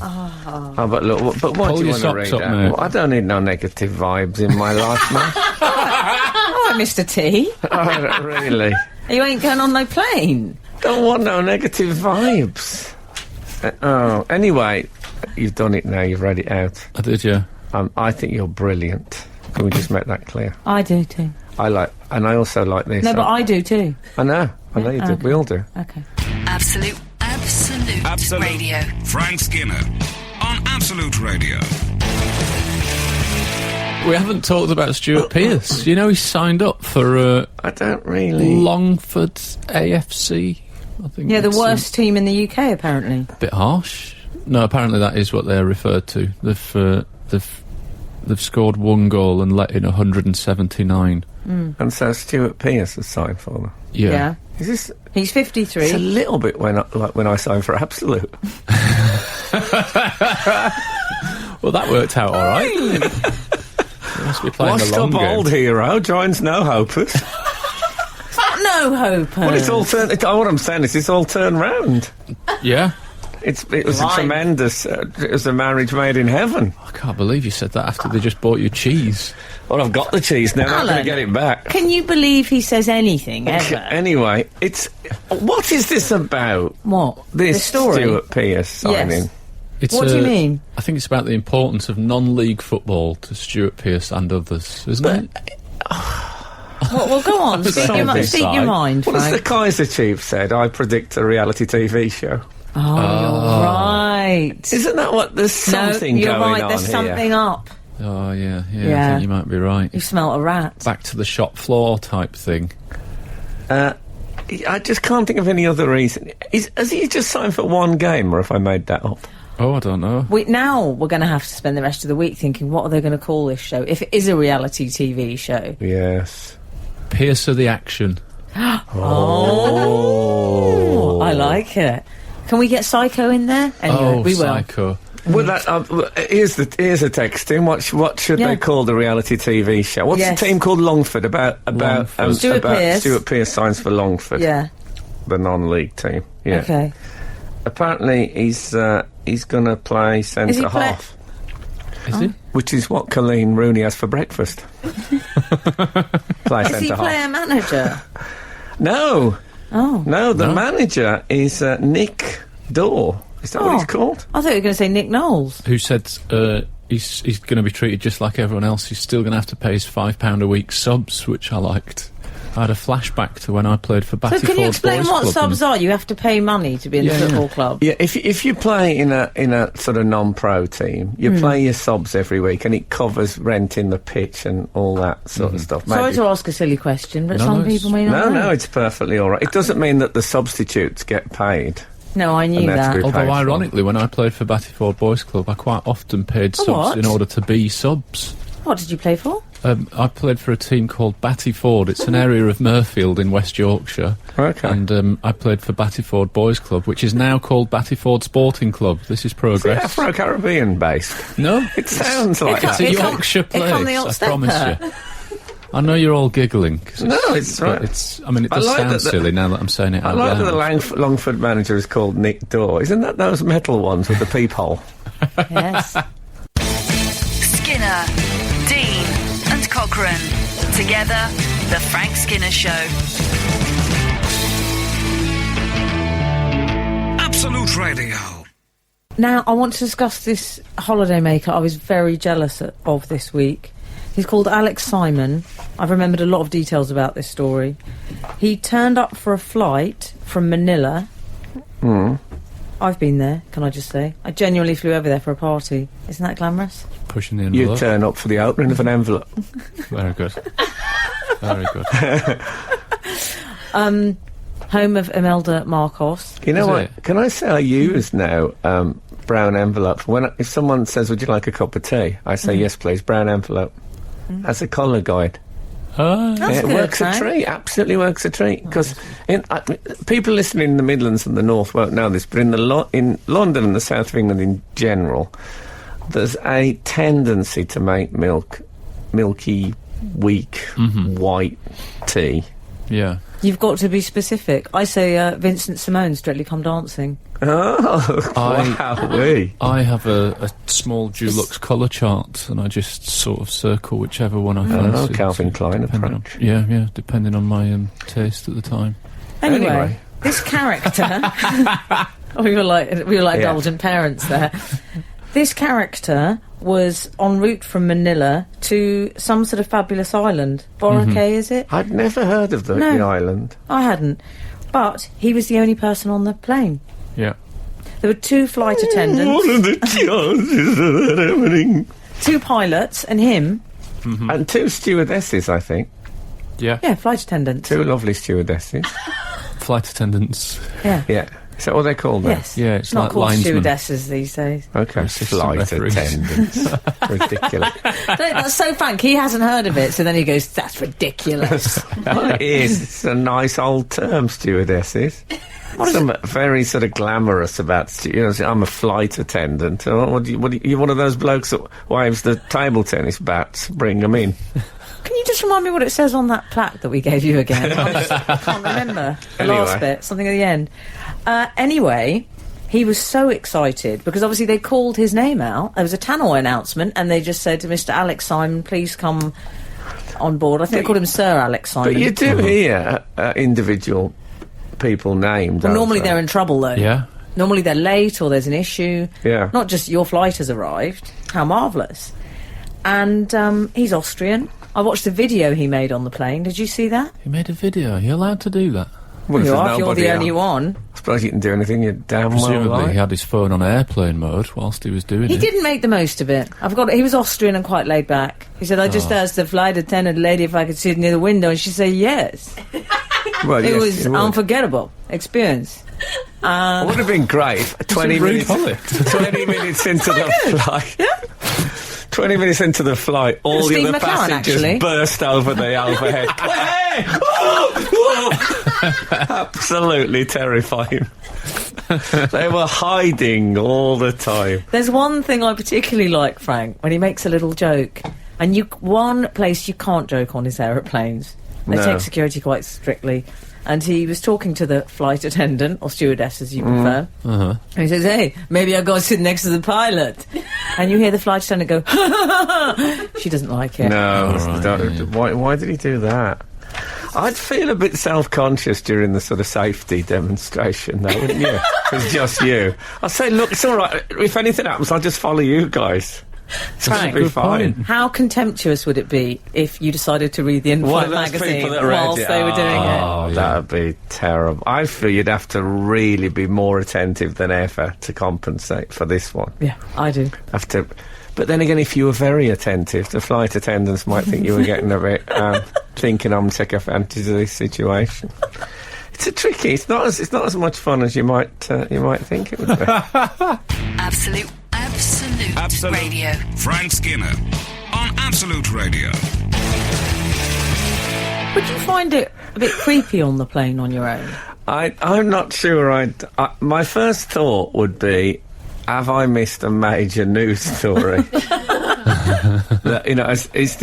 B: Oh, but look, but what
C: Pull
B: do you
C: your
B: want to
C: socks
B: read
C: up,
B: out?
C: mate.
B: Well, I don't need no negative vibes in my life, man.
D: Oh, Mr. T.
B: Oh, really?
D: You ain't going on no plane.
B: Don't want no negative vibes. Anyway, you've done it now. You've read it out.
C: I did, yeah.
B: I think you're brilliant. Can we just make that clear?
D: I do too.
B: And I also like this.
D: No, but I do too.
B: I know you do.
D: Okay.
B: We all do.
D: Okay.
A: Absolute Radio.
E: Frank Skinner on Absolute Radio.
C: We haven't talked about Stuart Pearce. You know, he signed up for
B: I don't really.
C: Longford AFC. I think.
D: Yeah, the
C: it's,
D: worst team in the UK, apparently.
C: A bit harsh. No, apparently that is what they're referred to. They've scored one goal and let in 179.
B: And so Stuart Pearce has signed for them.
C: Yeah.
B: Is this?
D: He's 53.
B: It's a little bit like when I signed for Absolute.
C: Well, that worked out all right. must be playing
B: Washed
C: the long
B: up
C: game.
B: old hero joins no hopers.
D: No hope.
B: Well, it's all turned. What I'm saying is, it's all turned round.
C: Yeah.
B: It was a
D: Right.
B: tremendous. It was a marriage made in heaven.
C: I can't believe you said that after they just bought you cheese.
B: Well, I've got the cheese now. I'm going to
D: Alan,
B: get it back.
D: Can you believe he says anything ever?
B: Anyway, what is this about?
D: What?
B: This
D: The story?
B: Stuart Pearce signing.
C: It's
D: What do you mean?
C: I think it's about the importance of non-league football to Stuart Pearce and others, isn't it?
D: Well, go on. Speak your
C: Side.
D: mind,
B: What has the
D: Frank.
B: Kaiser Chief said? I predict a reality TV show.
D: Oh, you're right.
B: Isn't that what? There's something
D: no, you're
B: going
D: right.
B: on
D: There's
B: here.
D: something up.
C: Oh, yeah, I
D: Yeah.
C: think you might be right.
D: You smelt a rat.
C: Back to the shop floor type thing.
B: I just can't think of any other reason. Has he just signed for one game, or have I made that up?
C: Oh, I don't know.
D: Now we're going to have to spend the rest of the week thinking, what are they going to call this show? If it is a reality TV show.
B: Yes.
C: Pierce of the action.
B: Oh.
D: I like it. Can we get Psycho in there? Anyway, we will.
C: Psycho.
B: Well, here's a text in. What should
D: Yeah.
B: they call the reality TV show? What's
D: Yes.
B: the team called? Longford. About
D: Stuart Pearce.
B: Stuart Pearce signs for Longford,
D: Yeah.
B: the non-league team. Yeah.
D: Okay.
B: Apparently, he's going to play centre half,
C: Is he?
B: which is what Colleen Rooney has for breakfast. Play
D: Is he
B: centre half.
D: player manager?
B: No,
D: Oh.
B: no. The
C: No?
B: manager is Nick Dorr. Is that what he's called?
D: I thought you were going to say Nick Knowles.
C: Who said he's going to be treated just like everyone else. He's still going to have to pay his £5 a week subs, which I liked. I had a flashback to when I played for Batty
D: So can you explain
C: Boys
D: what
C: Club
D: subs are? You have to pay money to be in the football club.
B: Yeah, if you play in a sort of non-pro team, you play your subs every week, and it covers renting the pitch and all that sort of stuff.
D: Sorry
B: Maybe-
D: to ask a silly question, but
C: No,
D: some
C: no, it's-
D: people may not know.
B: No, it's perfectly all right. It doesn't mean that the substitutes get paid.
D: No, I knew
B: And that's
D: that.
B: good.
C: Although,
B: paid for.
C: ironically, when I played for Battyford Boys Club, I quite often paid subs
D: what?
C: in order to be subs.
D: What did you play for?
C: I played for a team called Battyford. It's an area of Mirfield in West Yorkshire.
B: Okay.
C: And I played for Battyford Boys Club, which is now called Battyford Sporting Club. This is
B: Is it
C: progress.
B: Afro-Caribbean based?
C: No,
B: It sounds like
C: it's
B: that.
C: a
D: It's on-
C: Yorkshire
D: it's on the
C: place,
D: old
C: I promise
D: stepper.
C: you. I know you're all giggling. 'Cause
B: No, it's
C: but
B: right.
C: I mean, it
B: I
C: does
B: like
C: sound
B: that the-
C: silly now that I'm saying it
B: I
C: out
B: like that
C: loud.
B: the Longford manager is called Nick Dorr. Isn't that those metal ones with the peephole?
D: Yes.
A: Skinner, Dean, and Cochrane. Together, The Frank Skinner Show.
E: Absolute Radio.
D: Now, I want to discuss this holidaymaker I was very jealous of this week. He's called Alex Simon. I've remembered a lot of details about this story. He turned up for a flight from Manila. I've been there, can I just say. I genuinely flew over there for a party. Isn't that glamorous?
C: Pushing the
B: You
C: envelope.
B: turn up for the opening of an envelope.
C: Very good. Very good.
D: Home of Imelda Marcos.
B: You know
C: Is
B: what?
C: it?
B: Can I say I use now brown envelopes? If someone says, "Would you like a cup of tea?" I say, "Yes, please." Brown envelope as a colour guide.
C: Ah,
D: That's
B: it
D: good,
B: works
D: Frank.
B: a treat. Absolutely works a treat. Because people listening in the Midlands and the North won't know this, but in London and the south of England in general, there's a tendency to make milky, weak, white tea.
C: yeah.
D: You've got to be specific. I say Vincent Simone, Strictly Come Dancing.
B: Oh, wow!
C: I have a small Dulux colour chart, and I just sort of circle whichever one I fancy.
B: Calvin Klein
C: Depending on-
B: approach.
C: yeah, depending on my taste at the time.
D: Anyway. This character... we were like
B: Yeah.
D: indulgent parents there. This character was en route from Manila to some sort of fabulous island. Boracay, is it?
B: I'd never heard of the island.
D: I hadn't. But he was the only person on the plane.
C: Yeah.
D: There were 2 flight attendants,
B: What are the chances of that happening?
D: 2 pilots, and him.
B: And 2 stewardesses, I think.
C: Yeah.
D: Yeah, flight attendants.
B: 2 lovely stewardesses.
C: Flight attendants.
D: Yeah.
B: Yeah. Is that what they're called now?
D: Yes.
C: Yeah, it's
D: not
C: like
D: called
C: linesman.
D: stewardesses these days.
B: Okay,
C: Assistant
B: flight
C: referees.
B: attendants. Ridiculous.
D: That's so Frank. He hasn't heard of it, so then he goes, "That's ridiculous."
B: Well, it is. It's a nice old term, stewardesses. Some very sort of glamorous about, I'm a flight attendant. Oh, you're one of those blokes that waves the table tennis bats. Bring them in.
D: Can you just remind me what it says on that plaque that we gave you again? I can't remember the last bit. Something at the end. Anyway, he was so excited because obviously they called his name out. There was a tannoy announcement, and they just said to Mr. Alex Simon, "Please come on board." I think they called him Sir Alex Simon.
B: But you do hear individual people named.
D: Well, normally they're in trouble, though.
C: Yeah.
D: Normally they're late or there's an issue.
B: Yeah.
D: Not just your flight has arrived. How marvellous. And he's Austrian. I watched the video he made on the plane. Did you see that?
C: He made a video. You're allowed to do that?
B: Well,
D: You
B: there's
D: are, if you're
B: nobody
D: the only
B: else.
D: one.
B: I suppose you can do anything you damn well
C: Presumably
B: like.
C: he had his phone on airplane mode whilst he was doing
D: He
C: it.
D: didn't make the most of it. He was Austrian and quite laid back. He said, "I just asked the flight attendant lady if I could sit near the window," and she said yes.
B: Well,
D: It
B: yes,
D: was
B: it would.
D: unforgettable experience.
B: It would have been great. if 20 minutes, 20 minutes into the flight. 20 minutes into the flight, all the
D: Steve
B: other
D: McLaren,
B: passengers
D: actually.
B: burst over the overhead. Hey! Absolutely terrifying. They were hiding all the time.
D: There's one thing I particularly like, Frank, when he makes a little joke. And one place you can't joke on is aeroplanes. They
B: No.
D: take security quite strictly. And he was talking to the flight attendant, or stewardess as you prefer.
C: Uh-huh.
D: And he says, "Hey, maybe I'll go sit next to the pilot." And you hear the flight attendant go, She doesn't like it.
B: No,
C: All right,
B: don't- why did he do that? I'd feel a bit self-conscious during the sort of safety demonstration, though, wouldn't you? It's just you. I'd say, look, it's all right. If anything happens, I'll just follow you guys.
D: Frank,
B: It'll be fine.
D: how contemptuous would it be if you decided to read the
B: One
D: in-flight
B: of those
D: magazine
B: people that read
D: whilst
B: it.
D: they were doing it?
B: Oh, that'd be terrible. I feel you'd have to really be more attentive than ever to compensate for this one.
D: Yeah, I do.
B: But then again, if you were very attentive, the flight attendants might think you were getting a bit thinking I'm taking advantage of this situation. It's a tricky. It's not as much fun as you might think it would be.
A: Absolute Radio.
E: Frank Skinner on Absolute Radio.
D: Would you find it a bit creepy on the plane on your own?
B: I'm not sure. My first thought would be, have I missed a major news story? That, is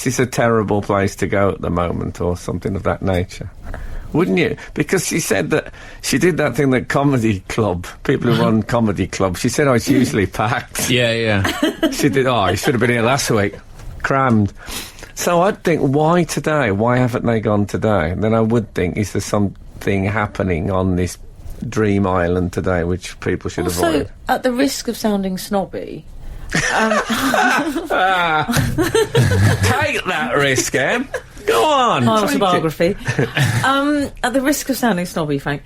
B: this a terrible place to go at the moment, or something of that nature? Wouldn't you? Because she said that she did that thing that comedy club, people who run comedy clubs, she said, it's usually packed.
C: Yeah.
B: She did, you should have been here last week. Crammed. So I'd think, why today? Why haven't they gone today? And then I would think, is there something happening on this dream island today which people should
D: Also,
B: avoid?
D: at the risk of sounding snobby...
B: Take that risk, Em. Go on.
D: Autobiography. At the risk of sounding snobby, Frank,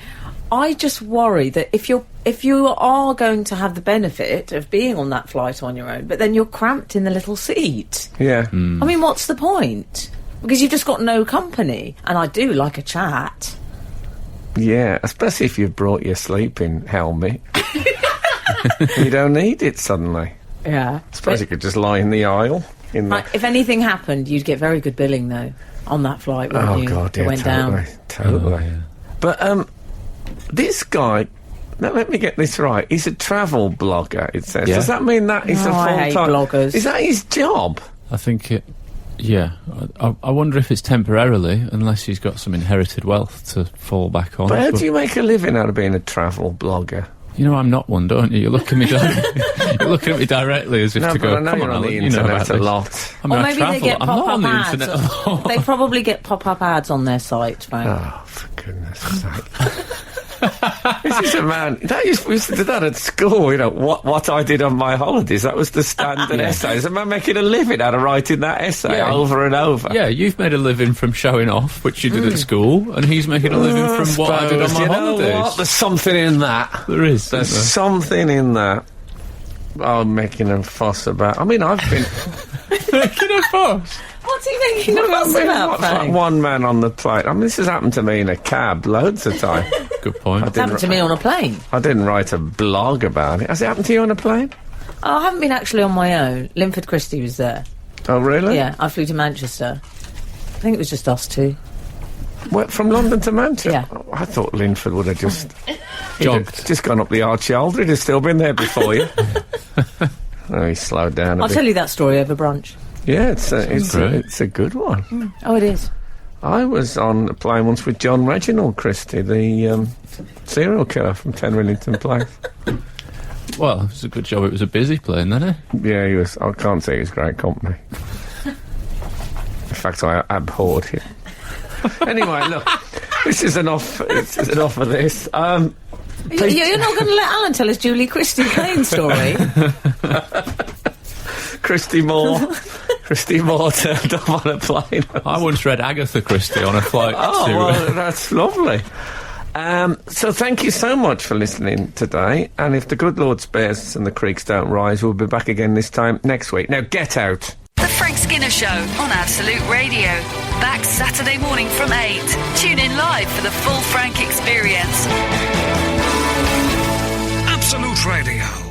D: I just worry that if you are going to have the benefit of being on that flight on your own, but then you're cramped in the little seat.
B: Yeah.
D: I mean, what's the point? Because you've just got no company, and I do like a chat.
B: Yeah, especially if you've brought your sleeping helmet. You don't need it suddenly.
D: Yeah.
B: I suppose you could just lie in the aisle.
D: Right, if anything happened, you'd get very good billing, though, on that flight, wouldn't you?
B: God,
D: It
B: yeah,
D: went
B: totally.
D: down.
B: Totally.
C: Oh, yeah.
B: But, this guy... Now, let me get this right. He's a travel blogger, it says.
C: Yeah.
B: Does that mean that he's a
D: I hate
B: full-time...
D: bloggers.
B: Is that his job?
C: I think it... Yeah. I wonder if it's temporarily, unless he's got some inherited wealth to fall back on.
B: But how do you make a living out of being a travel blogger?
C: You know I'm not one, don't you? You're looking at me, you're looking at me directly as if
B: No,
C: to
B: but
C: go,
B: I know
C: come
B: you're
C: on,
B: on the
C: Alan, you know about
B: internet a
C: this.
B: lot.
C: I mean,
D: Or
C: I
D: maybe
C: travel.
D: they get
C: I'm not on
D: pop-up
C: the
D: ads.
C: internet.
D: They probably get pop-up ads on their site, Frank.
B: Oh, for goodness sake. This is a man... we used to do that at school, what I did on my holidays. That was the standard essay. There's a man making a living out of writing that essay
C: Yeah.
B: over and over.
C: Yeah, you've made a living from showing off, which you did at school, and he's making a living from what I did on my
B: you know
C: holidays.
B: what? There's something in that.
C: There is.
B: There's
C: isn't
B: something in that. I'm making a fuss about... I mean, I've been...
C: there? Making a fuss.
D: What What's he making a fuss about,
B: what's like one man on the plane? I mean, this has happened to me in a cab loads of time.
C: Good point.
D: It's happened to me on a plane.
B: I didn't write a blog about it. Has it happened to you on a plane?
D: Oh, I haven't been actually on my own. Linford Christie was there.
B: Oh, really?
D: Yeah, I flew to Manchester. I think it was just us two.
B: What, from London to Manchester?
D: Yeah.
B: Oh, I thought Linford would have just...
C: Jogged.
B: Just gone up the Archie Alder. He'd have still been there before you. Oh, he slowed down a
D: I'll
B: bit.
D: tell you that story over brunch.
B: Yeah, it's a good one.
D: Oh, it is.
B: I was on a plane once with John Reginald Christie, the serial killer from 10 Willington Place.
C: Well, it was a good job it was a busy plane, then, eh?
B: Yeah, he was. I can't say he was great company. In fact, I abhorred him. Anyway, look, this is enough. This is enough of this.
D: You're not going to let Alan tell his Julie Christie plane story?
B: Christy Moore turned up on a plane.
C: I once read Agatha Christie on a flight to...
B: well, that's lovely. So thank you so much for listening today, and if the good Lord spares us and the creeks don't rise, we'll be back again this time next week. Now get out.
A: The Frank Skinner Show on Absolute Radio. Back Saturday morning from 8. Tune in live for the full Frank experience.
E: Absolute Radio.